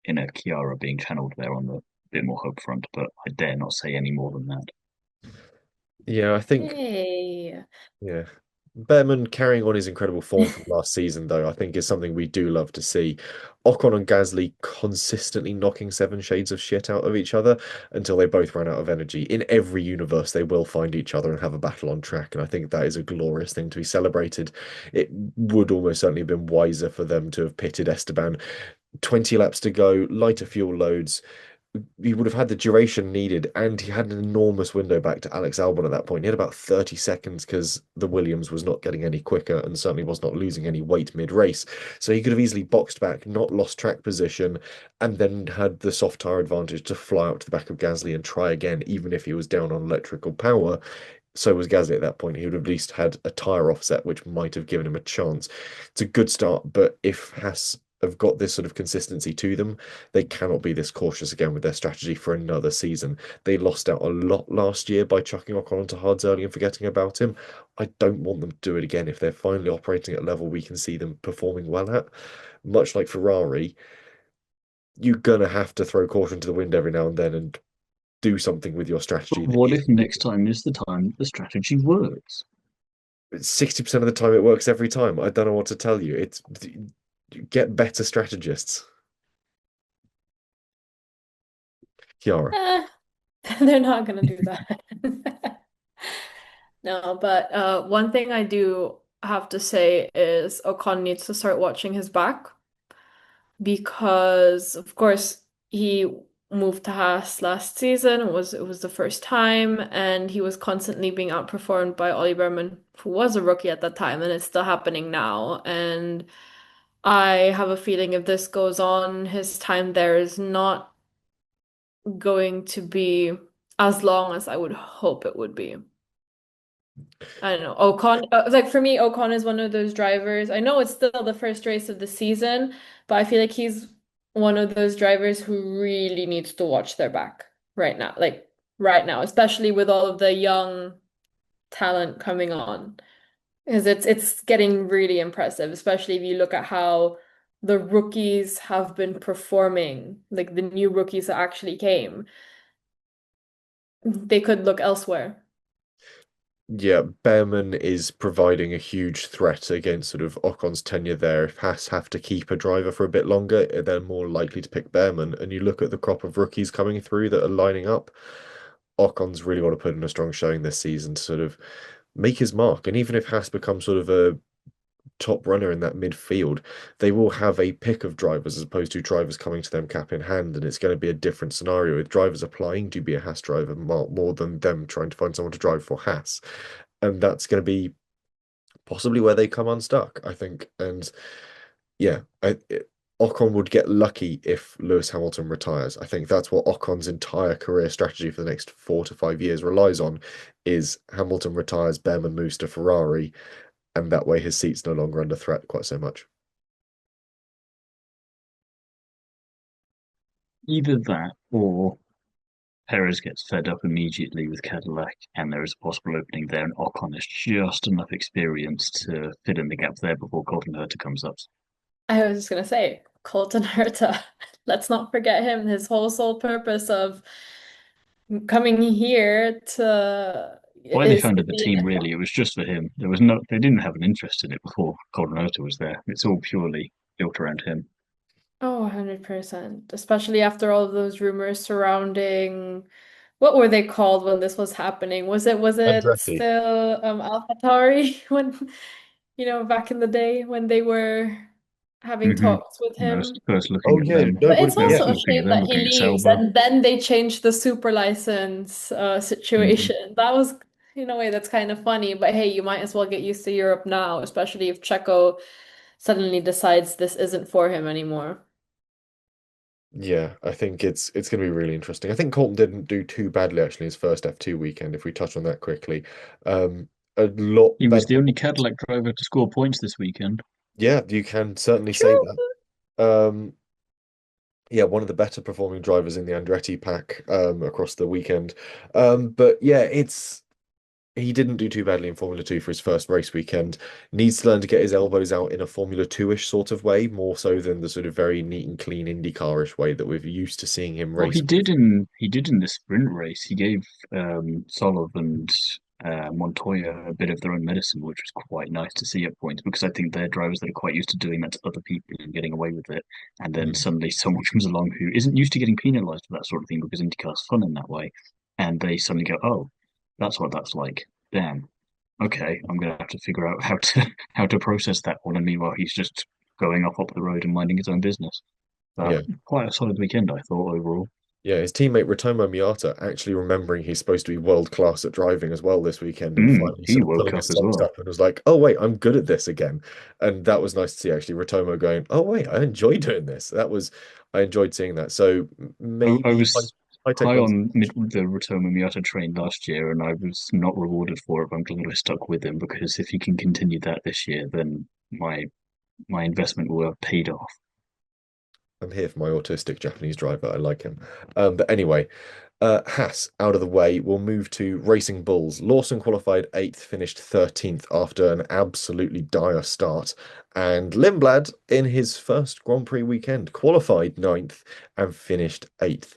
inner Chiara being channeled there on the bit more hope front, but I dare not say any more than that. Yeah, I think Hey. yeah. Behrman carrying on his incredible form from last season, though, I think is something we do love to see. Ocon and Gasly consistently knocking seven shades of shit out of each other until they both run out of energy. In every universe, they will find each other and have a battle on track, and I think that is a glorious thing to be celebrated. It would almost certainly have been wiser for them to have pitted Esteban 20 laps to go, lighter fuel loads, he would have had the duration needed, and he had an enormous window back to Alex Albon at that point. He had about 30 seconds because the Williams was not getting any quicker and certainly was not losing any weight mid-race. So he could have easily boxed back, not lost track position, and then had the soft tire advantage to fly out to the back of Gasly and try again, even if he was down on electrical power. So was Gasly at that point. He would have at least had a tyre offset, which might have given him a chance. It's a good start, but if Haas have got this sort of consistency to them, they cannot be this cautious again with their strategy for another season. They lost out a lot last year by chucking Ocon onto hards early and forgetting about him. I don't want them to do it again if they're finally operating at a level we can see them performing well at. Much like Ferrari, you're gonna have to throw caution to the wind every now and then and do something with your But strategy that what is if next time is the time the strategy works? 60% of the time it works every time. I don't know what to tell you. It's get better strategists. Chiara. Eh, they're not gonna do that. No, but one thing I do have to say is Ocon needs to start watching his back because, of course, he moved to Haas last season. It was the first time, and he was constantly being outperformed by Ollie Berman, who was a rookie at that time, and it's still happening now. And I have a feeling if this goes on, his time there is not going to be as long as I would hope it would be. I don't know. Ocon, like for me, Ocon is one of those drivers. I know it's still the first race of the season, but I feel like he's one of those drivers who really needs to watch their back right now. Like right now, especially with all of the young talent coming on. Because it's getting really impressive, especially if you look at how the rookies have been performing, like the new rookies that actually came. They could look elsewhere. Yeah, Behrman is providing a huge threat against sort of Ocon's tenure there. If Haas have to keep a driver for a bit longer, they're more likely to pick Behrman. And you look at the crop of rookies coming through that are lining up. Ocon's really want to put in a strong showing this season to sort of make his mark. And even if Haas becomes sort of a top runner in that midfield, they will have a pick of drivers as opposed to drivers coming to them cap in hand, and it's going to be a different scenario with drivers applying to be a Haas driver more than them trying to find someone to drive for Haas, and that's going to be possibly where they come unstuck, I think. And yeah, Ocon would get lucky if Lewis Hamilton retires. I think that's what Ocon's entire career strategy for the next 4 to 5 years relies on, is Hamilton retires, Behrman moves to Ferrari, and that way his seat's no longer under threat quite so much. Either that or Perez gets fed up immediately with Cadillac, and there is a possible opening there, and Ocon has just enough experience to fill in the gap there before Colton Herta comes up. I was just gonna say, Colton Herta. Let's not forget him. His whole sole purpose of coming here to Why they is to founded the be. team, really, it was just for him. There was no, they didn't have an interest in it before Colton Herta was there. It's all purely built around him. Oh, 100%. Especially after all of those rumors surrounding what were they called when this was happening? Was it Andretti. still AlphaTauri when back in the day when they were having Hmm. talks with And I was him? first looking Oh at yeah, them. no, it But would it's have been They were yeah. also a looking at shame them, that he looking at leaves, Sauber. and then they changed the super license Hmm. situation. That was, in a way, that's kind of funny. But hey, you might as well get used to Europe now, especially if Checo suddenly decides this isn't for him anymore. Yeah, I think it's going to be really interesting. I think Colton didn't do too badly actually his first F2 weekend, if we touch on that quickly. Um, a lot He was better. the only Cadillac driver to score points this weekend. Yeah, you can certainly say True. that. Yeah, one of the better performing drivers in the Andretti pack across the weekend. But yeah, it's he didn't do too badly in Formula 2 for his first race weekend. Needs to learn to get his elbows out in a Formula 2-ish sort of way, more so than the sort of very neat and clean IndyCar-ish way that we're used to seeing him Well, race. he did in the sprint race. He gave Solov and Montoya a bit of their own medicine, which was quite nice to see at points because I think they're drivers that are quite used to doing that to other people and getting away with it. And then Mm. suddenly someone comes along who isn't used to getting penalised for that sort of thing because IndyCar's fun in that way, and they suddenly go, "Oh, that's what that's like." Damn. Okay, I'm gonna have to figure out how to how to process that one. And meanwhile, he's just going off up the road and minding his own business. But Yeah. quite a solid weekend, I thought overall. Yeah, his teammate Ritomo Miata actually remembering he's supposed to be world class at driving as well this weekend and finally He sort of woke pulling up his as socks well. up and was like, oh wait, I'm good at this again. And that was nice to see actually Ritomo going, oh wait, I enjoy doing this. I enjoyed seeing that. So I maybe was high tech high wins. on the Rotoma Miata train last year, and I was not rewarded for it. But I'm glad I stuck with him because if he can continue that this year, then my investment will have paid off. I'm here for my autistic Japanese driver. I like him. But anyway, Haas out of the way. We'll move to Racing Bulls. Lawson qualified 8th, finished 13th after an absolutely dire start. And Lindblad, in his first Grand Prix weekend, qualified 9th and finished 8th.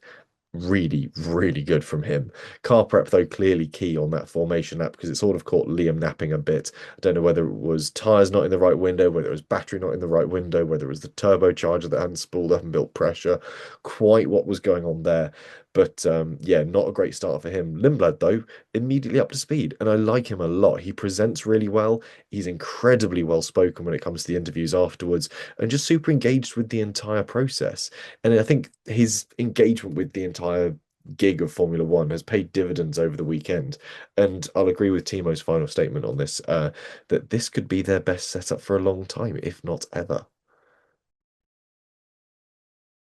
Really, really good from him. Car prep, though, clearly key on that formation lap because it sort of caught Liam napping a bit. I don't know whether it was tyres not in the right window, whether it was battery not in the right window, whether it was the turbocharger that hadn't spooled up and built pressure. Quite what was going on there. But yeah, not a great start for him. Lindblad, though, immediately up to speed, and I like him a lot. He presents really well. He's incredibly well spoken when it comes to the interviews afterwards, and just super engaged with the entire process. And I think his engagement with the entire gig of Formula One has paid dividends over the weekend. And I'll agree with Timo's final statement on this, that this could be their best setup for a long time, if not ever.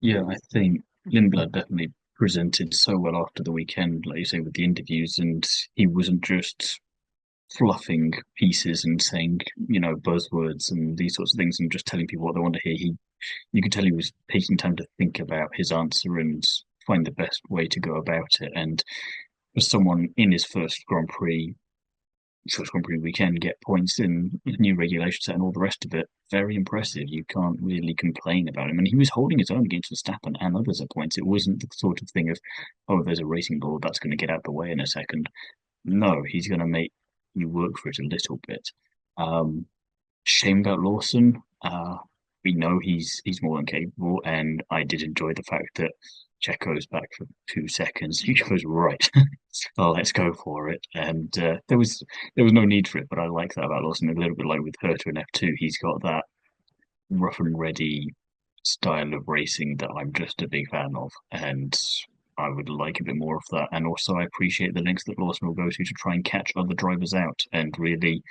Yeah, I think Lindblad definitely presented so well after the weekend, like you say, with the interviews, and he wasn't just fluffing pieces and saying, buzzwords and these sorts of things and just telling people what they want to hear. You could tell he was taking time to think about his answer and find the best way to go about it. And for someone in his first Grand Prix weekend, get points in new regulation set and all the rest of it, very impressive. You can't really complain about him. And he was holding his own against Verstappen and others at points. It wasn't the sort of thing of, oh, there's a racing ball that's going to get out the way in a second. No, he's going to make you work for it a little bit. Um, Shame about Lawson. We know he's more than capable, and I did enjoy the fact that Checo's back for 2 seconds. He goes right, oh, let's go for it. And there was no need for it, but I like that about Lawson. A little bit like with Herta in F2, he's got that rough and ready style of racing that I'm just a big fan of, and I would like a bit more of that. And also, I appreciate the links that Lawson will go to try and catch other drivers out and really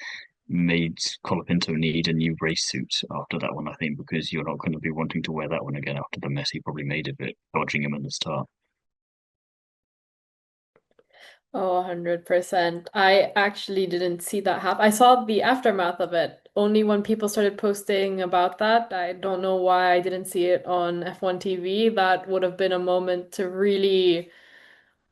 made Colapinto need a new race suit after that one, I think, because you're not going to be wanting to wear that one again after the mess he probably made of it, dodging him at the start. Oh, 100%. I actually didn't see that happen. I saw the aftermath of it only when people started posting about that. I don't know why I didn't see it on F1 TV. That would have been a moment to really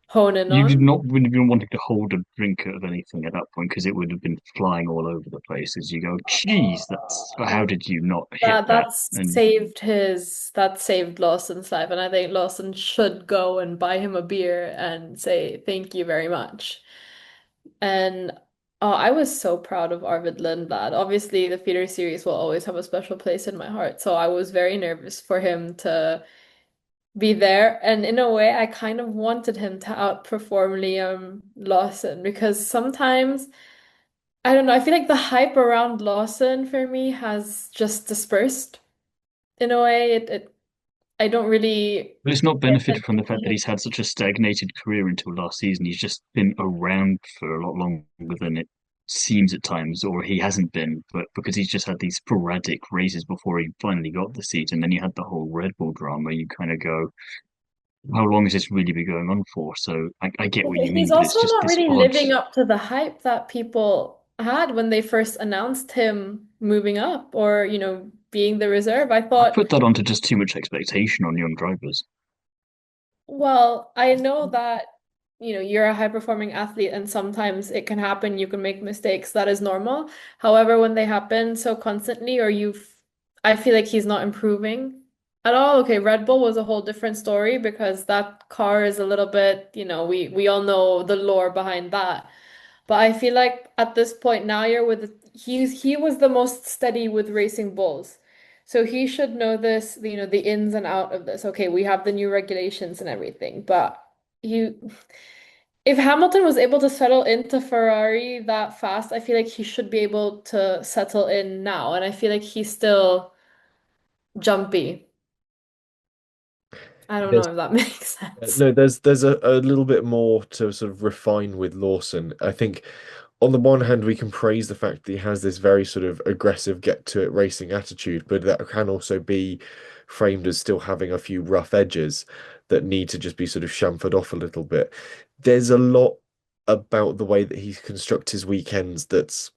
hone in You did on. not wouldn't have been wanting to hold a drink of anything at that point because it would have been flying all over the place as you go, geez, that's how did you not hit That that? that And saved Lawson's life, and I think Lawson should go and buy him a beer and say thank you very much. And I was so proud of Arvid Lindblad. Obviously, the feeder series will always have a special place in my heart, so I was very nervous for him to be there. And in a way, I kind of wanted him to outperform Liam Lawson because sometimes, I don't know, I feel like the hype around Lawson for me has just dispersed in a way. I don't really but it's not pay benefited from attention the to fact that him. he's had such a stagnated career until last season. He's just been around for a lot longer than it seems at times, or he hasn't been, but because he's just had these sporadic races before he finally got the seat, and then you had the whole Red Bull drama, you kind of go, how long has this really been going on for? So I get what you He's mean, but it's also just not this really odd. living up to the hype that people had when they first announced him moving up or, being the reserve. I I thought, put that onto just too much expectation on young drivers. well, I know that, you're a high-performing athlete and sometimes it can happen, you can make mistakes, that is normal. However, when they happen so constantly or I feel like he's not improving at all. Okay, Red Bull was a whole different story because that car is a little bit, we all know the lore behind that. But I feel like at this point now you're with he was the most steady with racing bulls. So he should know this, the ins and out of this. Okay, we have the new regulations and everything, but you if Hamilton was able to settle into Ferrari that fast, I feel like he should be able to settle in now. And I feel like he's still jumpy. I don't know if that makes sense. No, there's a little bit more to sort of refine with Lawson. I think on the one hand we can praise the fact that he has this very sort of aggressive get to it racing attitude, but that can also be framed as still having a few rough edges that need to just be sort of chamfered off a little bit. There's a lot about the way that he constructs his weekends that's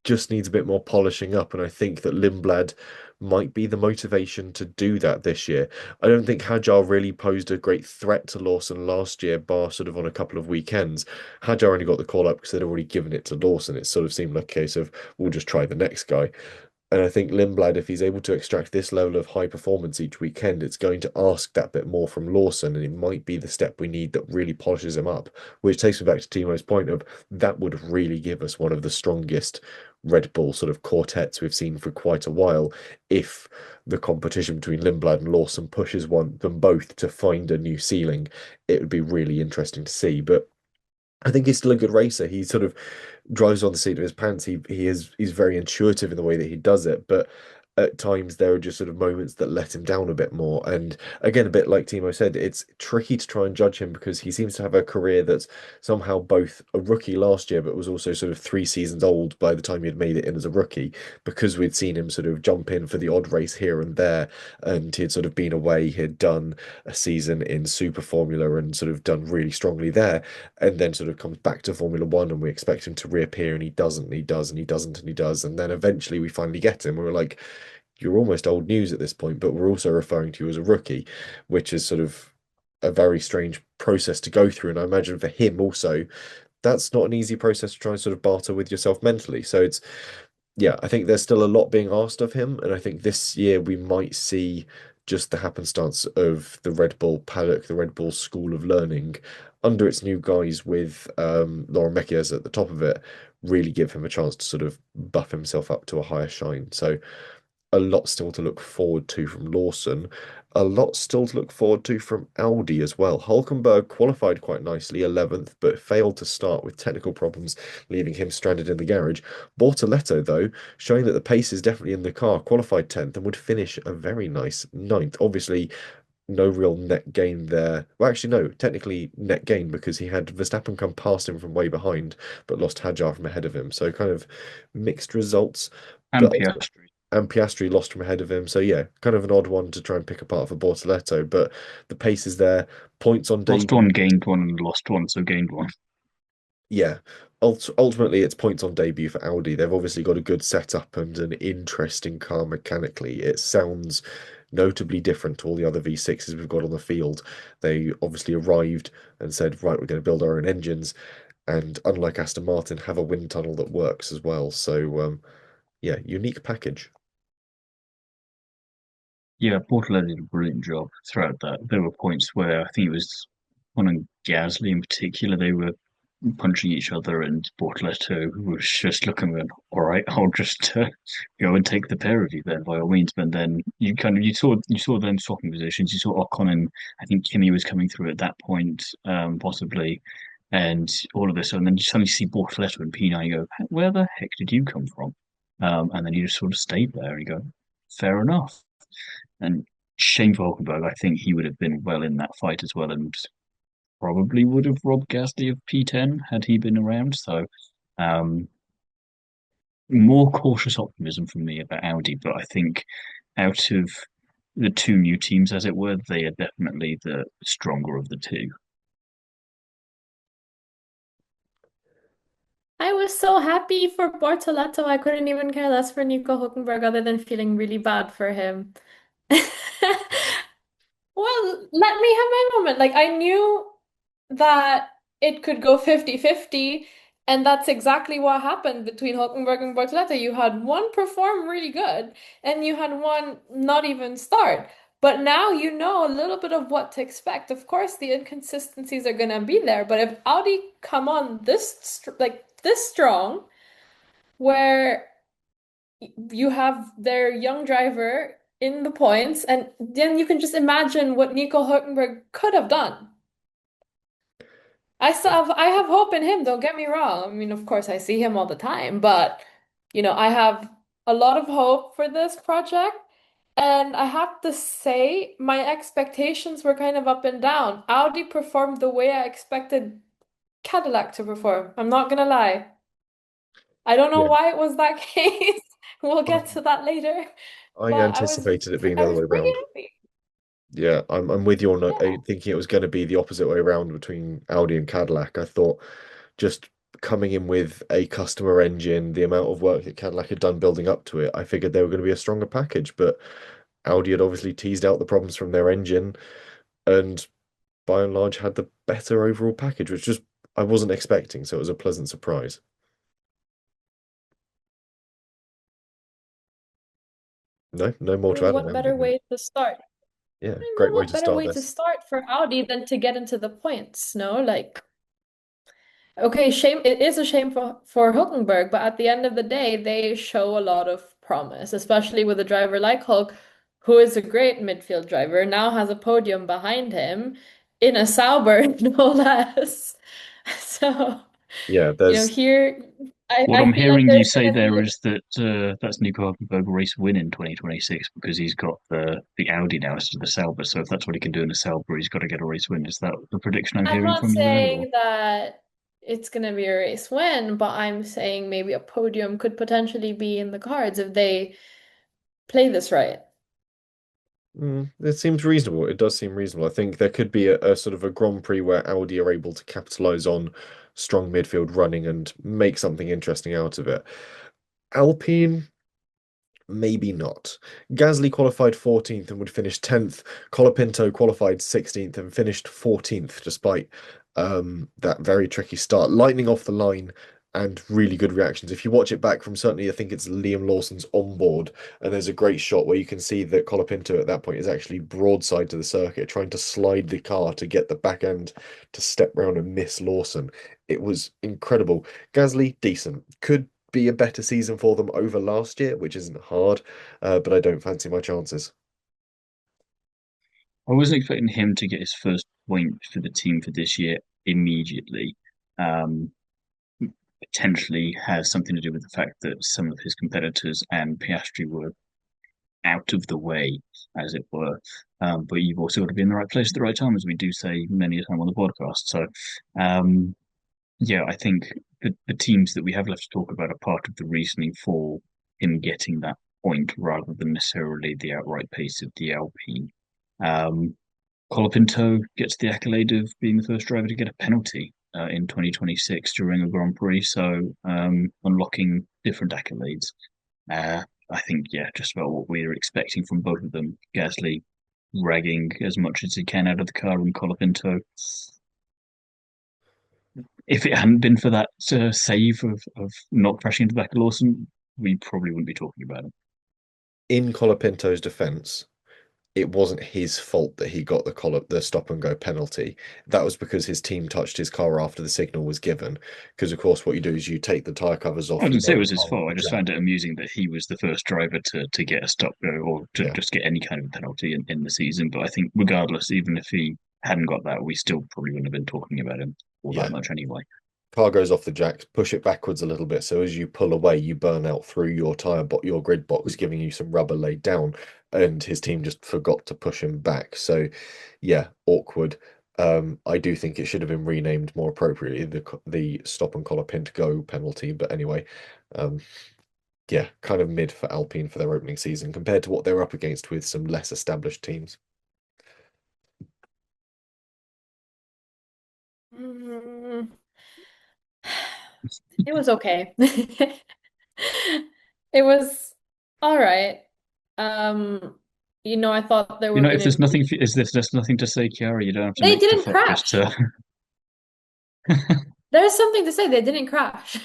just needs a bit more polishing up. And I think that Lindblad might be the motivation to do that this year. I don't think Hadjar really posed a great threat to Lawson last year, bar sort of on a couple of weekends. Hadjar only got the call up because they'd already given it to Lawson. It sort of seemed like a case of we'll just try the next guy. And I think Lindblad, if he's able to extract this level of high performance each weekend, it's going to ask that bit more from Lawson, and it might be the step we need that really polishes him up. Which takes me back to Timo's point of that would really give us one of the strongest Red Bull sort of quartets we've seen for quite a while. If the competition between Lindblad and Lawson pushes them both to find a new ceiling, it would be really interesting to see. But I think he's still a good racer. He sort of drives on the seat of his pants. He's very intuitive in the way that he does it, but at times there are just sort of moments that let him down a bit more. And again, a bit like Timo said, it's tricky to try and judge him because he seems to have a career that's somehow both a rookie last year, but was also sort of 3 seasons old by the time he had made it in as a rookie, because we'd seen him sort of jump in for the odd race here and there, and he had sort of been away. He had done a season in Super Formula and sort of done really strongly there, and then sort of comes back to Formula One, and we expect him to reappear, and he doesn't, and he does, and he doesn't, and he does, and then eventually we finally get him. We're like, you're almost old news at this point, but we're also referring to you as a rookie, which is sort of a very strange process to go through. And I imagine for him also, that's not an easy process to try and sort of barter with yourself mentally. So it's, yeah, I think there's still a lot being asked of him. And I think this year we might see just the happenstance of the Red Bull paddock, the Red Bull School of Learning, under its new guys with Laurent Mekies at the top of it, really give him a chance to sort of buff himself up to a higher shine. So a lot still to look forward to from Lawson, a lot still to look forward to from Audi as well. Hulkenberg qualified quite nicely, 11th, but failed to start with technical problems, leaving him stranded in the garage. Bortoletto, though, showing that the pace is definitely in the car, qualified 10th and would finish a very nice ninth. Obviously, no real net gain there. Well, actually, no, technically net gain because he had Verstappen come past him from way behind, but lost Hadjar from ahead of him. So kind of mixed results. And But Piastri. and Piastri lost from ahead of him. So yeah, kind of an odd one to try and pick apart for Bortoletto, but the pace is there. Points on Lost debut. one, gained one, and lost one, so gained one. Yeah. Ultimately, it's points on debut for Audi. They've obviously got a good setup and an interesting car mechanically. It sounds notably different to all the other V6s we've got on the field. They obviously arrived and said, right, we're going to build our own engines. And unlike Aston Martin, have a wind tunnel that works as well. So, yeah, unique package. Yeah, Bortolett did a brilliant job throughout that. There were points where I think it was one on Gasly in particular, they were punching each other, and Bortoletto was just looking at, all right, I'll just go and take the pair of you then, by all means. But then you saw them swapping positions. You saw Ocon and I think Kimi was coming through at that point, possibly, and all of this. And then you suddenly see Bortoletto and P9. You go, where the heck did you come from? And then you just sort of stayed there and you go, fair enough. And shame for Hulkenberg. I think he would have been well in that fight as well, and probably would have robbed Gasly of P10 had he been around. So, um, more cautious optimism from me about Audi, but I think out of the two new teams, as it were, they are definitely the stronger of the two. I was so happy for Bortoletto. I couldn't even care less for Nico Hülkenberg other than feeling really bad for him. Well, let me have my moment. Like, I knew that it could go 50-50, and that's exactly what happened between Hülkenberg and Bortoleto. You had one perform really good, and you had one not even start. But now you know a little bit of what to expect. Of course, the inconsistencies are gonna be there, but if Audi come on this strong, where you have their young driver in the points, and then you can just imagine what Nico Hülkenberg could have done. I have hope in him, don't get me wrong. I mean, of course, I see him all the time, but I have a lot of hope for this project. And I have to say, my expectations were kind of up and down. Audi performed the way I expected Cadillac to perform. I'm not gonna lie. I don't know Yeah. why it was that case. We'll I, get to that later. I But anticipated it being the I other was way pretty around. happy. Yeah, I'm with you on Yeah. thinking it was going to be the opposite way around between Audi and Cadillac. I thought just coming in with a customer engine, the amount of work that Cadillac had done building up to it, I figured they were going to be a stronger package. But Audi had obviously teased out the problems from their engine and by and large had the better overall package, which just I wasn't expecting, so it was a pleasant surprise. No, no more I to mean, add on what better Audi. way to start? Yeah, Well, great way what to better start way to this. start for Audi than to get into the points, no? Like, okay, shame, it is a shame for Hulkenberg, but at the end of the day, they show a lot of promise, especially with a driver like Hulk, who is a great midfield driver, now has a podium behind him in a Sauber, no less. So, Yeah, there's here What I I'm feel like hearing you there's say gonna there be is that that's Nico Hulkenberg race win in 2026 because he's got the Audi now instead of the Sauber. So if that's what he can do in a Sauber, he's got to get a race win. Is that the prediction I'm I'm hearing not from you there? Or saying that it's going to be a race win, but I'm saying maybe a podium could potentially be in the cards if they play this right. it seems reasonable. It does seem reasonable. I think there could be a sort of a Grand Prix where Audi are able to capitalize on strong midfield running and make something interesting out of it. Alpine, maybe not. Gasly qualified 14th and would finish 10th. Colapinto qualified 16th and finished 14th, despite that very tricky start. Lightning off the line and really good reactions. If you watch it back from certainly, I think it's Liam Lawson's onboard, and there's a great shot where you can see that Colapinto at that point is actually broadside to the circuit, trying to slide the car to get the back end to step round and miss Lawson. It was incredible. Gasly, decent. Could be a better season for them over last year, which isn't hard, but I don't fancy my chances. I wasn't expecting him to get his first point for the team for this year immediately. Um, Potentially has something to do with the fact that some of his competitors and Piastri were out of the way, as it were. But you've also got to be in the right place at the right time, as we do say many a time on the podcast. So, um, yeah, I think the teams that we have left to talk about are part of the reasoning for him getting that point rather than necessarily the outright pace of the Alpine. Um, Colapinto gets the accolade of being the first driver to get a penalty in 2026 during a Grand Prix, so unlocking different accolades. I think, yeah, just about what we were expecting from both of them. Gasly ragging as much as he can out of the car, and Colapinto, if it hadn't been for that save of not crashing into the back of Lawson, we probably wouldn't be talking about it. In Colapinto's defense, it wasn't his fault that he got the stop and go penalty. That was because his team touched his car after the signal was given. Because of course, what you do is you take the tire covers I off, you didn't say it load the was his car off fault. I the just jack. found it amusing that he was the first driver to get a stop go or to Yeah, just get any kind of penalty in the season. But I think regardless, even if he hadn't got that, we still probably wouldn't have been talking about him all that yeah. much anyway. Car goes off the jacks, push it backwards a little bit. So as you pull away, you burn out through your your grid box, giving you some rubber laid down. And his team just forgot to push him back. So, yeah, awkward. I do think it should have been renamed more appropriately, the stop and collar pin to go penalty. But anyway, um, yeah, kind of mid for Alpine for their opening season compared to what they're up against with some less established teams. Mm, it was okay. It was all right. Um, I thought there You were know, if gonna there's be nothing, is there's nothing to say, Chiara, you don't have to they make didn't stuff up. Just crash. There's something to say. They didn't crash.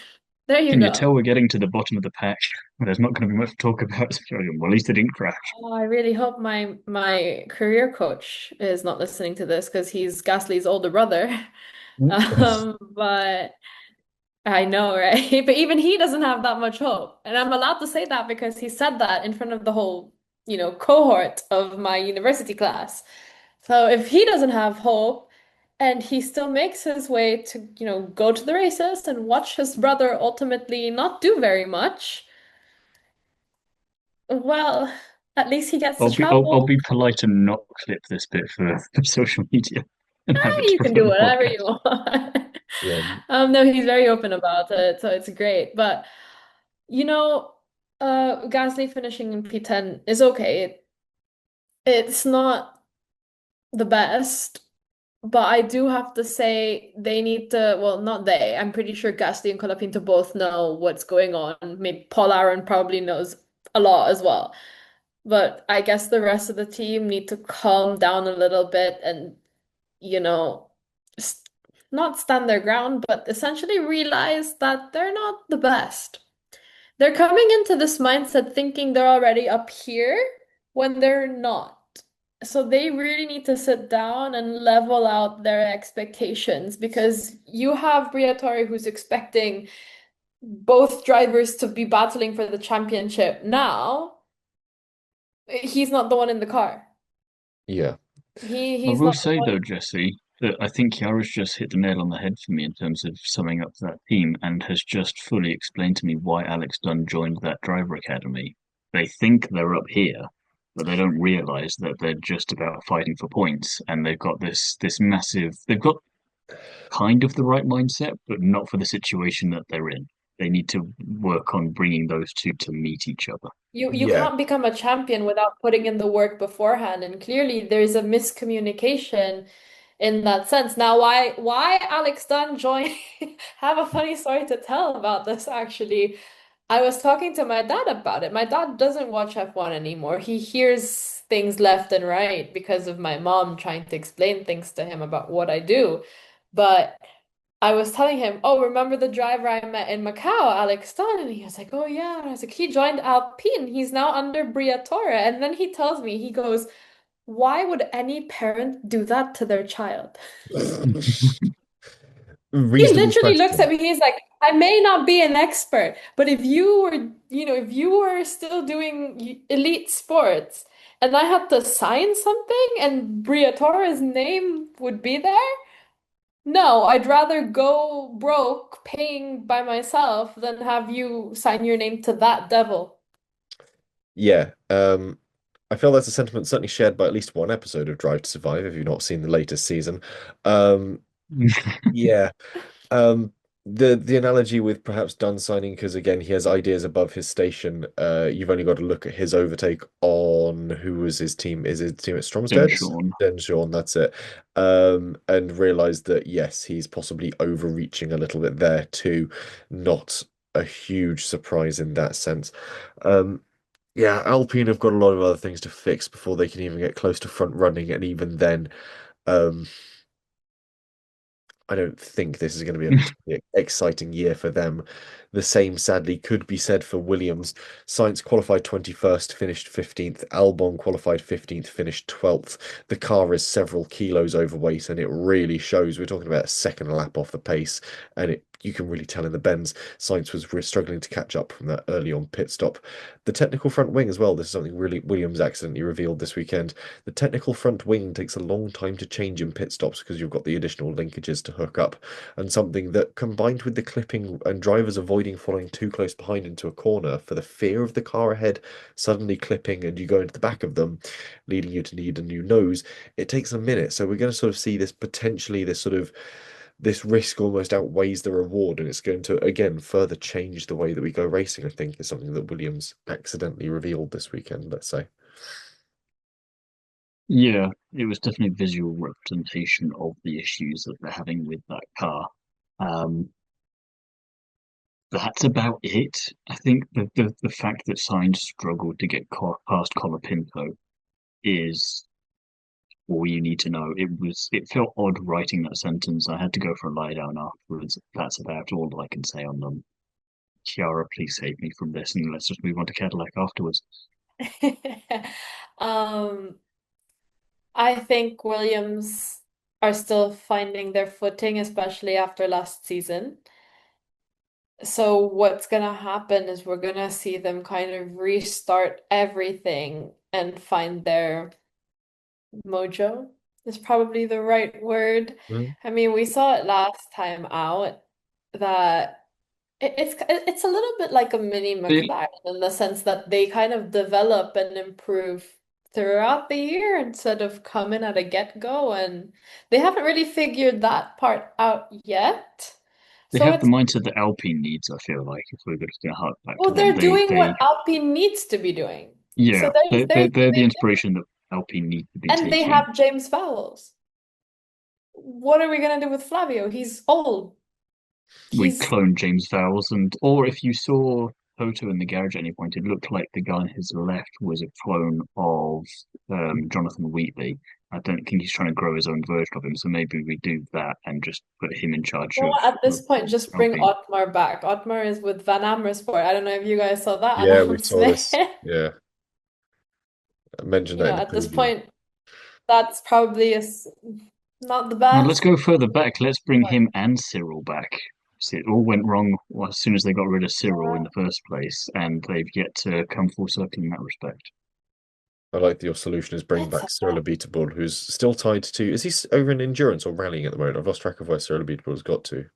There you can you tell go. we're getting to the bottom of the pack? There's not going to be much to talk about. Well, at least they didn't crash. Oh, I really hope my career coach is not listening to this because he's Gasly's older brother. But I know, right? But even he doesn't have that much hope. And I'm allowed to say that because he said that in front of the whole, cohort of my university class. So if he doesn't have hope and he still makes his way to, go to the races and watch his brother ultimately not do very much, well, At least he gets to I'll travel. be polite and not clip this bit for social media and have it to You can refer do the whatever podcast. you want. Yeah, No, he's very open about it, so it's great. But you know, Gasly finishing in P10 is okay. It's not the best, but I do have to say they need to, well, not they. I'm pretty sure Gasly and Colapinto both know what's going on. Maybe Paul Aaron probably knows a lot as well. But I guess the rest of the team need to calm down a little bit and, you know, s not stand their ground, but essentially realize that they're not the best. They're coming into this mindset thinking they're already up here when they're not. So they really need to sit down and level out their expectations because you have Briatore who's expecting both drivers to be battling for the championship now. He's not the one in the car. yeah, I He's will not the say one. though, Jesse, that I think Chiara's just hit the nail on the head for me in terms of summing up that team and has just fully explained to me why Alex Dunn joined that driver academy. They think they're up here, but they don't realize that they're just about fighting for points, and they've got this massive. They've got kind of the right mindset, but not for the situation that they're in. They need to work on bringing those two to meet each other. You yeah, can't become a champion without putting in the work beforehand, and clearly there's a miscommunication in that sense. Now, why Alex Dunn joined? Have a funny story to tell about this actually. I was talking to my dad about it. My dad doesn't watch F1 anymore. He hears things left and right because of my mom trying to explain things to him about what I do. But I was telling him, oh, remember the driver I met in Macau, Alex Dunn? And he was like, oh, yeah. And I was like, he joined Alpine. He's now under Briatore. And then he tells me, he goes, why would any parent do that to their child? He reasonable literally looks at question. me, he's like, I may not be an expert, but if you were, if you were still doing elite sports and I had to sign something and Briatore's name would be there, no, I'd rather go broke paying by myself than have you sign your name to that devil. Yeah, I feel that's a sentiment certainly shared by at least one episode of Drive to Survive, if you've not seen the latest season. Um, yeah, Um, the analogy with perhaps Dunn signing because again he has ideas above his station. You've only got to look at his overtake on who was his team. Is his team at Then Stromstead? Sean. Then Sean, that's it. And realize that yes, he's possibly overreaching a little bit there too. Not a huge surprise in that sense. Um, yeah, Alpine have got a lot of other things to fix before they can even get close to front running, and even then, um, I don't think this is going to be a particularly exciting year for them. The same, sadly, could be said for Williams. Sainz qualified 21st, finished 15th. Albon qualified 15th, finished 12th. The car is several kilos overweight, and it really shows. We're talking about a second lap off the pace, and you can really tell in the bends. Sainz was struggling to catch up from that early on pit stop. The technical front wing as well. This is something really Williams accidentally revealed this weekend. The technical front wing takes a long time to change in pit stops because you've got the additional linkages to hook up, and something that combined with the clipping and drivers avoiding falling too close behind into a corner for the fear of the car ahead suddenly clipping and you go into the back of them, leading you to need a new nose, it takes a minute. So we're going to sort of see this potentially this risk almost outweighs the reward, and it's going to again further change the way that we go racing. I think is something that Williams accidentally revealed this weekend, let's say. Yeah, it was definitely a visual representation of the issues that they're having with that car. Um, that's about it. I think the fact that Sainz struggled to get past Colapinto is all you need to know. It felt odd writing that sentence. I had to go for a lie down afterwards. That's about all I can say on them. Chiara, please save me from this, and let's just move on to Cadillac afterwards. Um, I think Williams are still finding their footing, especially after last season. So what's gonna happen is we're gonna see them kind of restart everything and find their mojo is probably the right word. Mm. I mean, we saw it last time out that It's a little bit like a mini They McLaren in the sense that they kind of develop and improve throughout the year instead of coming at a get-go, and they haven't really figured that part out yet. they So have the it's mindset that Alpine needs, I feel like, if we're going to hark back to well, them. they're doing what Alpine needs to be doing. Yeah, So they're they're the doing, inspiration that Alpine need to be and they taking. have James Vowles. What are we gonna do with Flavio? He's old. We He's cloned James Vowles, and or if you saw photo in the garage at any point, it looked like the guy on his left was a clone of Jonathan Wheatley. I don't think he's trying to grow his own version of him, so maybe we do that and just put him in charge You know what, at of this point, just bring Alpine. Otmar back. Otmar is with Van Amersfoort. I don't know if you guys saw that Yeah, we saw announcement. this. Yeah, I mentioned You that know, in the at this preview. point, that's probably not the Well, let's best. go further back. Let's bring him and Cyril back. See, it all went wrong as soon as they got rid of Cyril in the first place, and they've yet to come full circle in that respect. I like that your solution is bring It's back Cyril Abiteboul, who's still tied to. Is he over in endurance or rallying at the moment? I've lost track of where Cyril Abiteboul's got to.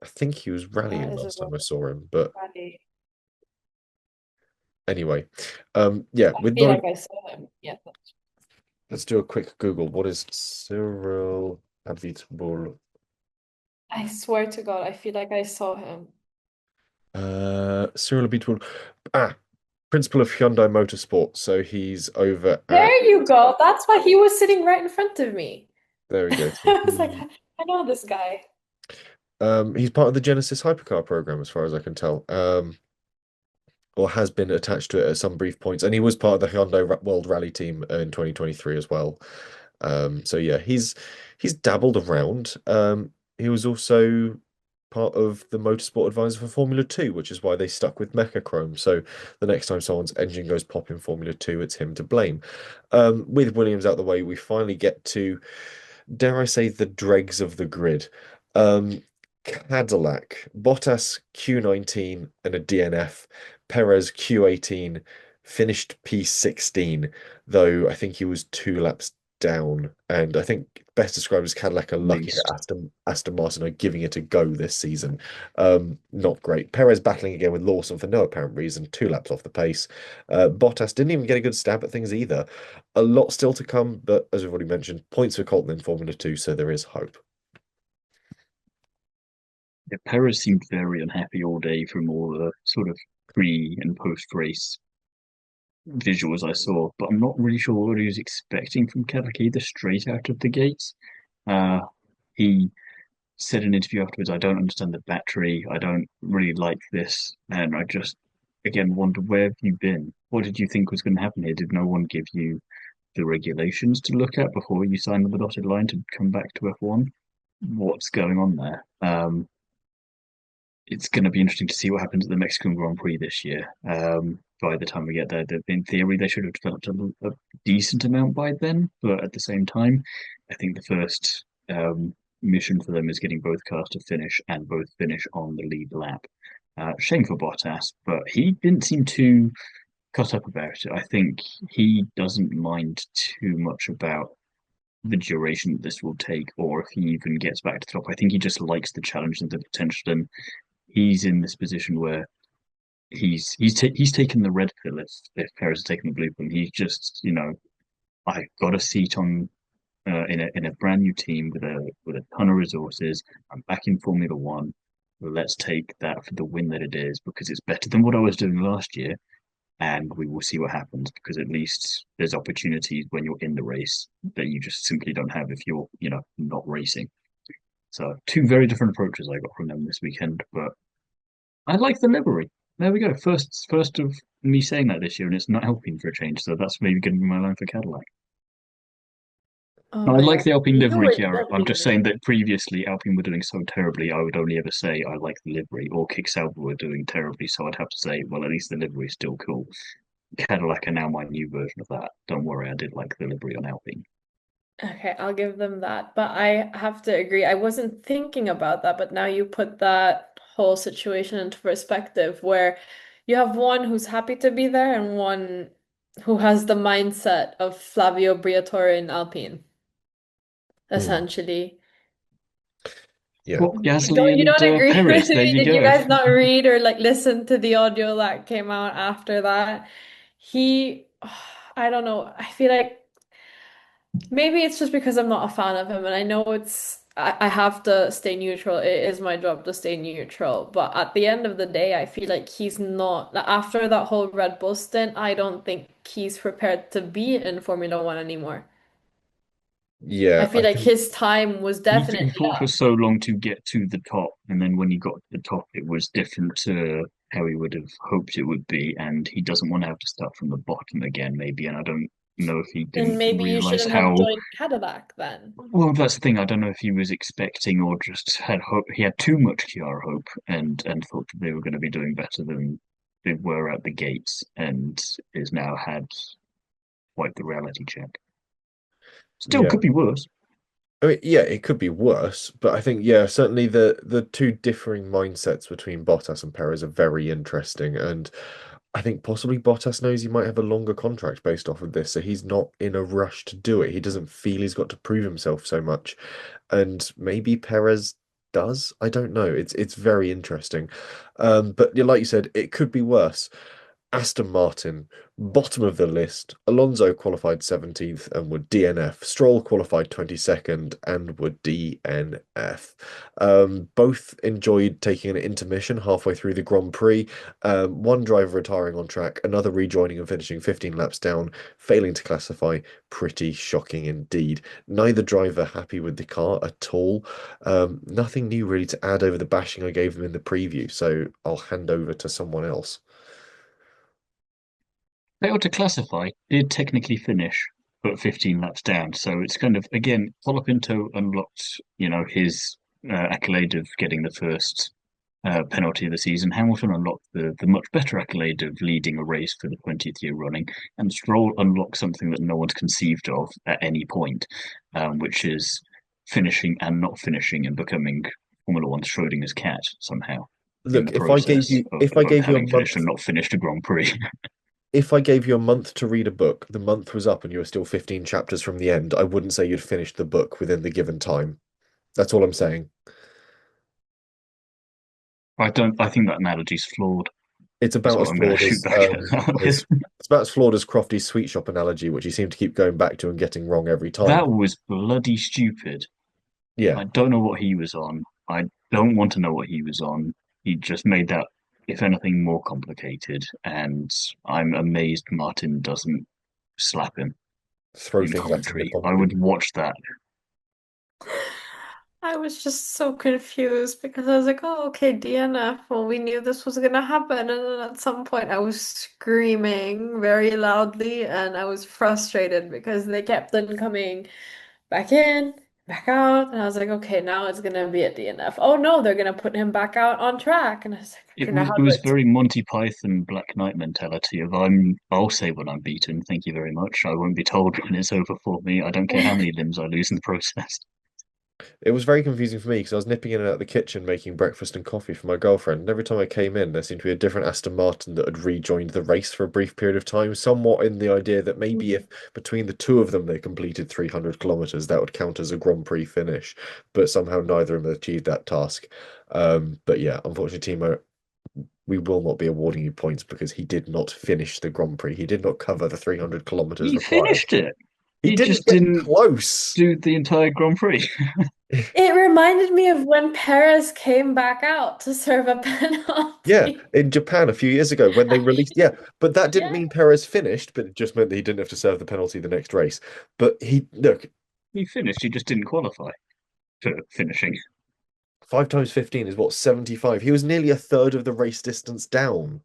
I think he was that rallying is a last time I really saw him, but funny. anyway, yeah, I with feel not. like I saw him. Yeah. Let's do a quick Google. What is Cyril Abiteboul? I swear to God, I feel like I saw him. Cyril Abiteboul. Ah, principal of Hyundai Motorsport. So he's over at. There you go. That's why he was sitting right in front of me. There we go. So I was like, I know this guy. he's part of the Genesis Hypercar program, as far as I can tell. Or has been attached to it at some brief points, and he was part of the Hyundai World Rally team in 2023 as well. So yeah, he's dabbled around. He was also part of the motorsport advisor for Formula 2, which is why they stuck with Mechachrome. So the next time someone's engine goes pop in Formula 2, it's him to blame. With Williams out the way, we finally get to, dare I say, the dregs of the grid. Um, Cadillac, Bottas Q19 and a DNF, Perez Q18, finished P16, though I think he was 2 laps down. And I think best described as Cadillac are lucky that Least. Aston Martin are giving it a go this season. Not great. Perez battling again with Lawson for no apparent reason, 2 laps off the pace. Bottas didn't even get a good stab at things either. A lot still to come, but as we've already mentioned, points for Colton in Formula 2, so there is hope. Yeah, Perez seemed very unhappy all day from all the sort of pre and post race visuals I saw, but I'm not really sure what he was expecting from Cadillac either straight out of the gates. Uh, he said in an interview afterwards, I don't understand the battery. I don't really like this. And I just, again, wonder where have you been? What did you think was going to happen here? Did no one give you the regulations to look at before you signed on the dotted line to come back to F1? What's going on there? It's going to be interesting to see what happens at the Mexican Grand Prix this year. By the time we get there, in theory, they should have developed a decent amount by then. But at the same time, I think the first mission for them is getting both cars to finish and both finish on the lead lap. Shame for Bottas, but he didn't seem too cut up about it. I think he doesn't mind too much about the duration this will take, or if he even gets back to the top. I think he just likes the challenge and the potential, and he's in this position where he's taken the red pill if Perez has taken the blue pill. He's just I got a seat on in a brand new team with a ton of resources. I'm back in Formula One. Let's take that for the win that it is because it's better than what I was doing last year, and we will see what happens because at least there's opportunities when you're in the race that you just simply don't have if you're not racing. So two very different approaches I got from them this weekend, but I like the livery. There we go. First of me saying that this year, and it's not helping for a change. So that's maybe going to be my line for Cadillac. Oh I my like God. the Alpine You livery, were Chiara. I'm just lovely. saying that previously Alpine were doing so terribly, I would only ever say I like the livery, or Kick Sauber were doing terribly, so I'd have to say, well, at least the livery is still cool. Cadillac are now my new version of that. Don't worry, I did like the livery on Alpine. Okay, I'll give them that. But I have to agree. I wasn't thinking about that, but now you put that whole situation into perspective where you have one who's happy to be there and one who has the mindset of Flavio Briatore in Alpine, Hmm. essentially. Yeah. Well, Gasly You and don't agree with Perez. There me? you Did you go. guys not read or like listen to the audio that came out after that? He, I don't know. I feel like maybe it's just because I'm not a fan of him, and I know I have to stay neutral. It is my job to stay neutral. But at the end of the day, I feel like he's not, like, after that whole Red Bull stint, I don't think he's prepared to be in Formula One anymore. I Yeah, feel I like think his time was He definitely fought for up. so long to get to the top, and then when he got to the top, it was different to how he would have hoped it would be, and he doesn't want to have to start from the bottom again, maybe. And I don't know if he Then didn't maybe you realize shouldn't have how joined Cadillac then. well. That's the thing. I don't know if he was expecting or just had hope. He had too much Chiara hope, and thought they were going to be doing better than they were at the gates, and is now had quite the reality check. Still yeah. could be worse. I mean, yeah, it could be worse, but I think yeah, certainly the two differing mindsets between Bottas and Perez are very interesting, and I think possibly Bottas knows he might have a longer contract based off of this, so he's not in a rush to do it. He doesn't feel he's got to prove himself so much, and maybe Perez does. I don't know. It's very interesting, but yeah, like you said, it could be worse. Aston Martin, bottom of the list. Alonso qualified 17th and would DNF. Stroll qualified 22nd and would DNF. Both enjoyed taking an intermission halfway through the Grand Prix. One driver retiring on track, another rejoining and finishing 15 laps down, failing to classify. Pretty shocking indeed. Neither driver happy with the car at all. Nothing new really to add over the bashing I gave them in the preview, so I'll hand over to someone else. Failed to classify, did technically finish, but 15 laps down. So it's kind of, again, Pinto unlocked, his accolade of getting the first penalty of the season. Hamilton unlocked the much better accolade of leading a race for the 20th year running. And Stroll unlocked something that no one's conceived of at any point, which is finishing and not finishing and becoming Formula One's Schrodinger's cat somehow in Look, the process of, if I gave you a having finished month and not finished a Grand Prix. if I gave you a month to read a book, the month was up and you were still 15 chapters from the end, I wouldn't say you'd finished the book within the given time. That's all I'm saying. I think that analogy's flawed. It's Is about what as I'm going to flawed shoot back at that as with. it's about as flawed as Crofty's sweet shop analogy, which you seem to keep going back to and getting wrong every time. That was bloody stupid. Yeah, I don't know what he was on. I don't want to know what he was on. He just made that, if anything, more complicated. And I'm amazed Martin doesn't slap him throw in things at him if commentary. I I would watch that. I was just so confused because I was like, oh, okay, DNF. Well, we knew this was gonna happen. And then at some point, I was screaming very loudly and I was frustrated because they kept on coming back in, back out. And I was like, okay, now it's gonna be a DNF. Oh no, they're gonna put him back out on track. And I was like, It okay, now was how it do was I very Monty Python Black Knight mentality of I'll say when I'm beaten, thank you very much. I won't be told when it's over for me. I don't care how many limbs I lose in the process. it was very confusing for me because I was nipping in and out of the kitchen making breakfast and coffee for my girlfriend. And every time I came in, there seemed to be a different Aston Martin that had rejoined the race for a brief period of time, somewhat in the idea that maybe if between the two of them they completed 300 kilometers, that would count as a Grand Prix finish. But somehow neither of them achieved that task. But yeah, unfortunately, Timo, we will not be awarding you points because he did not finish the Grand Prix. He did not cover the 300 kilometers He required. finished it. He He didn't just get didn't close. do the entire Grand Prix. It reminded me of when Paris came back out to serve a Yeah, penalty. in Japan a few years ago when they released, yeah, but that didn't Yeah. mean Perez finished, but it just meant that he didn't have to serve the penalty the next race. But he, look, He finished. He just didn't qualify for finishing. 5 times 15 is what, 75? He was nearly a third of the race distance down.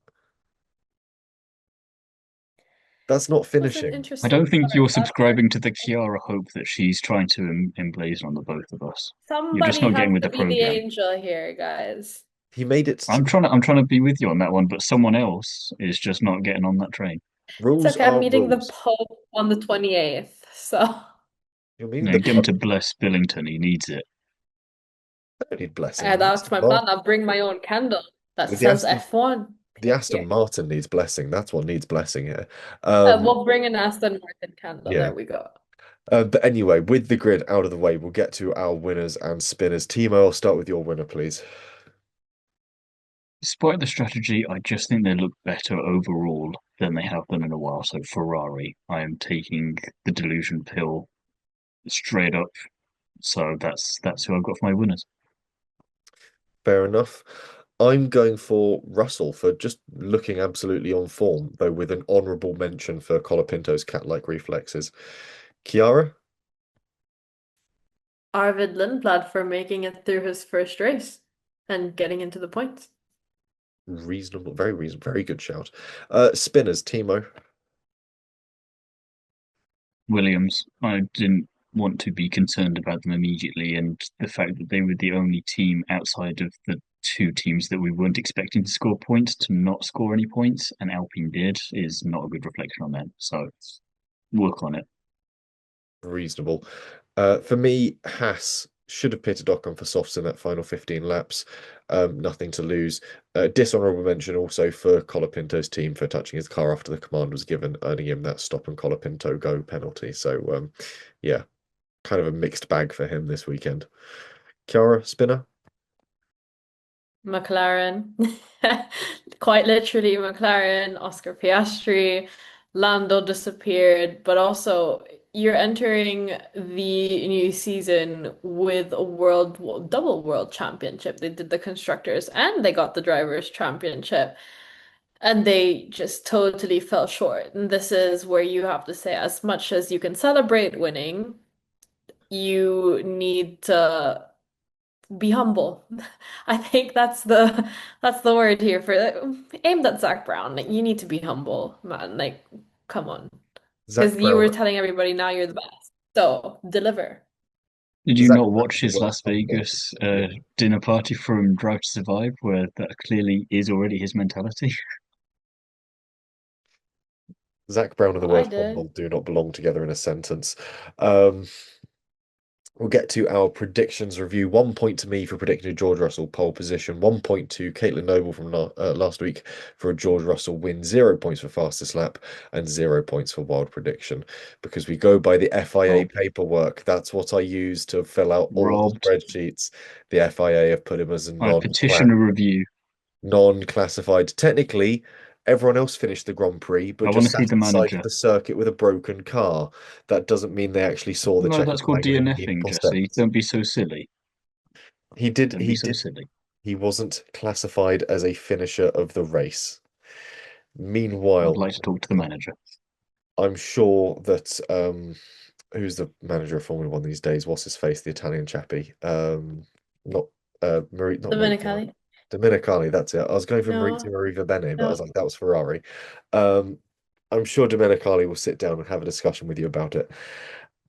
That's not That's an finishing. I interesting don't think thought. you're That's an subscribing to the Chiara hope that she's trying to emblazon on the both of us. You're just Somebody not has getting with to the be the program. angel here, guys. He made it to I'm trying to be with you on that one, but someone else is just not getting on that train. It's rules okay. I'm are meeting the rules. Pope on the 28th. So You mean You the know, get him Pope to bless Billington. He needs it. don't need blessing. that's my plan. I'll bring my own candle that The says Aston, F1 the Aston here. Martin needs blessing. That's what needs blessing here. Um, We'll bring an Aston Martin candle. yeah. There we go. But anyway, with the grid out of the way, we'll get to our winners and spinners. Thiemo, I'll start with your winner, please. Despite the strategy, I just think they look better overall than they have done in a while. So Ferrari, I am taking the delusion pill straight up. So that's who I've got for my winners. Fair enough. I'm going for Russell for just looking absolutely on form, though with an honourable mention for Colapinto's cat-like reflexes. Chiara? Arvid Lindblad for making it through his first race and getting into the points. Reasonable, very reasonable, very good shout. Spinners, Thiemo. Williams, I didn't want to be concerned about them immediately, and the fact that they were the only team outside of the two teams that we weren't expecting to score points to not score any points, and Alpine did, is not a good reflection on them. So work on it. Reasonable. For me, Haas should have pitted Ocon for softs in that final 15 laps. Nothing to lose. Dishonourable mention also for Colapinto's team for touching his car after the command was given, earning him that stop and Colapinto go penalty. So, yeah, kind of a mixed bag for him this weekend. Chiara, spinner? McLaren, quite literally McLaren, Oscar Piastri, Lando disappeared, but also you're entering the new season with a double world championship. They did the constructors and they got the drivers championship, and they just totally fell short. And this is where you have to say, as much as you can celebrate winning, you need to be humble. I think that's the word here for aimed at Zach Brown. Like, you need to be humble, man. Like, come on. Zach Because you were Brown. telling everybody now you're the best. So deliver. Did you Zach not Brown's watch the his worst Las humble. Vegas dinner party from Drive to Survive, where that clearly is already his mentality? Zach Brown and the I word did. humble do not belong together in a sentence. Um, We'll get to our predictions review. 1 point to me for predicting a George Russell pole position. 1 point to Caitlin Noble from last week for a George Russell win. 0 points for fastest lap and 0 points for wild prediction. Because we go by the FIA Robbed. paperwork. That's what I use to fill out all the Robbed. spreadsheets. The FIA have put him as a I petition a review. non-classified. Technically, everyone else finished the Grand Prix, I but want just to see sat the at the side of manager. the circuit with a broken car. That doesn't mean they actually saw the No, that's called Czechoslovakian DNFing, Jesse. 15%. Don't be so silly. He did. Don't be He so did. silly. He wasn't classified as a finisher of the race. I'd Meanwhile, like to talk to the manager. I'm sure that who's the manager of Formula One these days? What's his face? The Italian chappie. Not not Maurizio. Dominicali. Domenicali, that's it. I was going for Maurizio No, Arriva Bene, but I was no. like, that was Ferrari. Um, I'm sure Domenicali will sit down and have a discussion with you about it.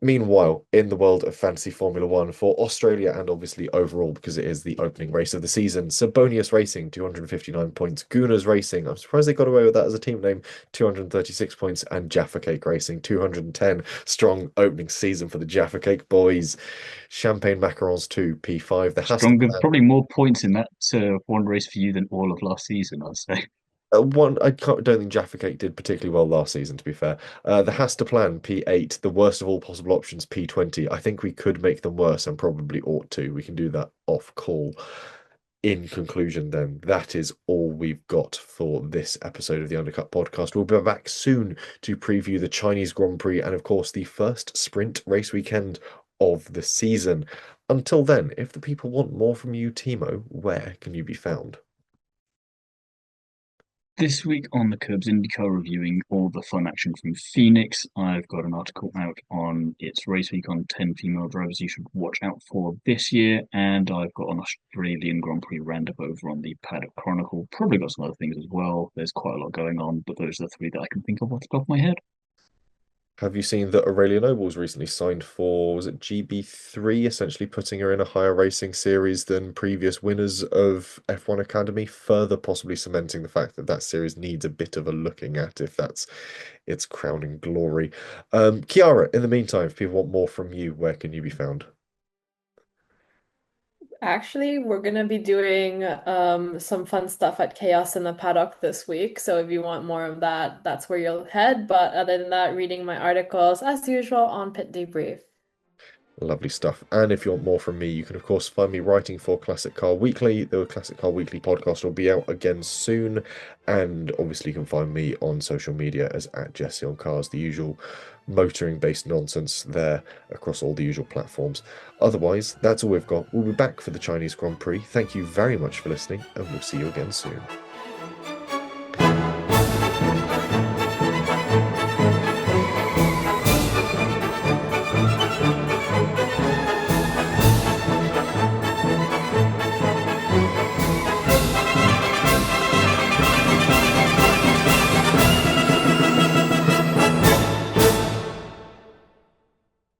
Meanwhile, in the world of fantasy Formula One for Australia and obviously overall because it is the opening race of the season, Sabonius Racing, 259 points. Gunas Racing, I'm surprised they got away with that as a team name, 236 points. And Jaffa Cake Racing, 210. Strong opening season for the Jaffa Cake boys. Champagne Macarons 2, P5. The Hasta Stronger, probably more points in that one race for you than all of last season, I'd say. One, don't think Jaffa Cake did particularly well last season, to be fair. The Hasta Plan P8, the worst of all possible options P20. I think we could make them worse and probably ought to. We can do that off call. In conclusion, then, that is all we've got for this episode of the Undercut podcast. We'll be back soon to preview the Chinese Grand Prix and, of course, the first sprint race weekend of the season. Until then, if the people want more from you, Thiemo, where can you be found? This week on the Curbs IndyCar reviewing all the fun action from Phoenix. I've got an article out on its race week on 10 female drivers you should watch out for this year. And I've got an Australian Grand Prix roundup over on the Paddock Chronicle. Probably got some other things as well. There's quite a lot going on, but those are the three that I can think of off the top of my head. Have you seen that Aurelia Noble's recently signed for, was it GB3, essentially putting her in a higher racing series than previous winners of F1 Academy, further possibly cementing the fact that that series needs a bit of a looking at if that's its crowning glory. Chiara, in the meantime, if people want more from you, where can you be found? Actually, we're gonna be doing some fun stuff at Chaos in the Paddock this week. So if you want more of that, that's where you'll head. But other than that, reading my articles as usual on Pit Debrief. Lovely stuff. And if you want more from me, you can of course find me writing for Classic Car Weekly. The Classic Car Weekly podcast will be out again soon. And obviously you can find me on social media as at Jesse on Cars, the usual motoring based nonsense there across all the usual platforms. Otherwise, that's all we've got. We'll be back for the Chinese Grand Prix. Thank you very much for listening, and we'll see you again soon.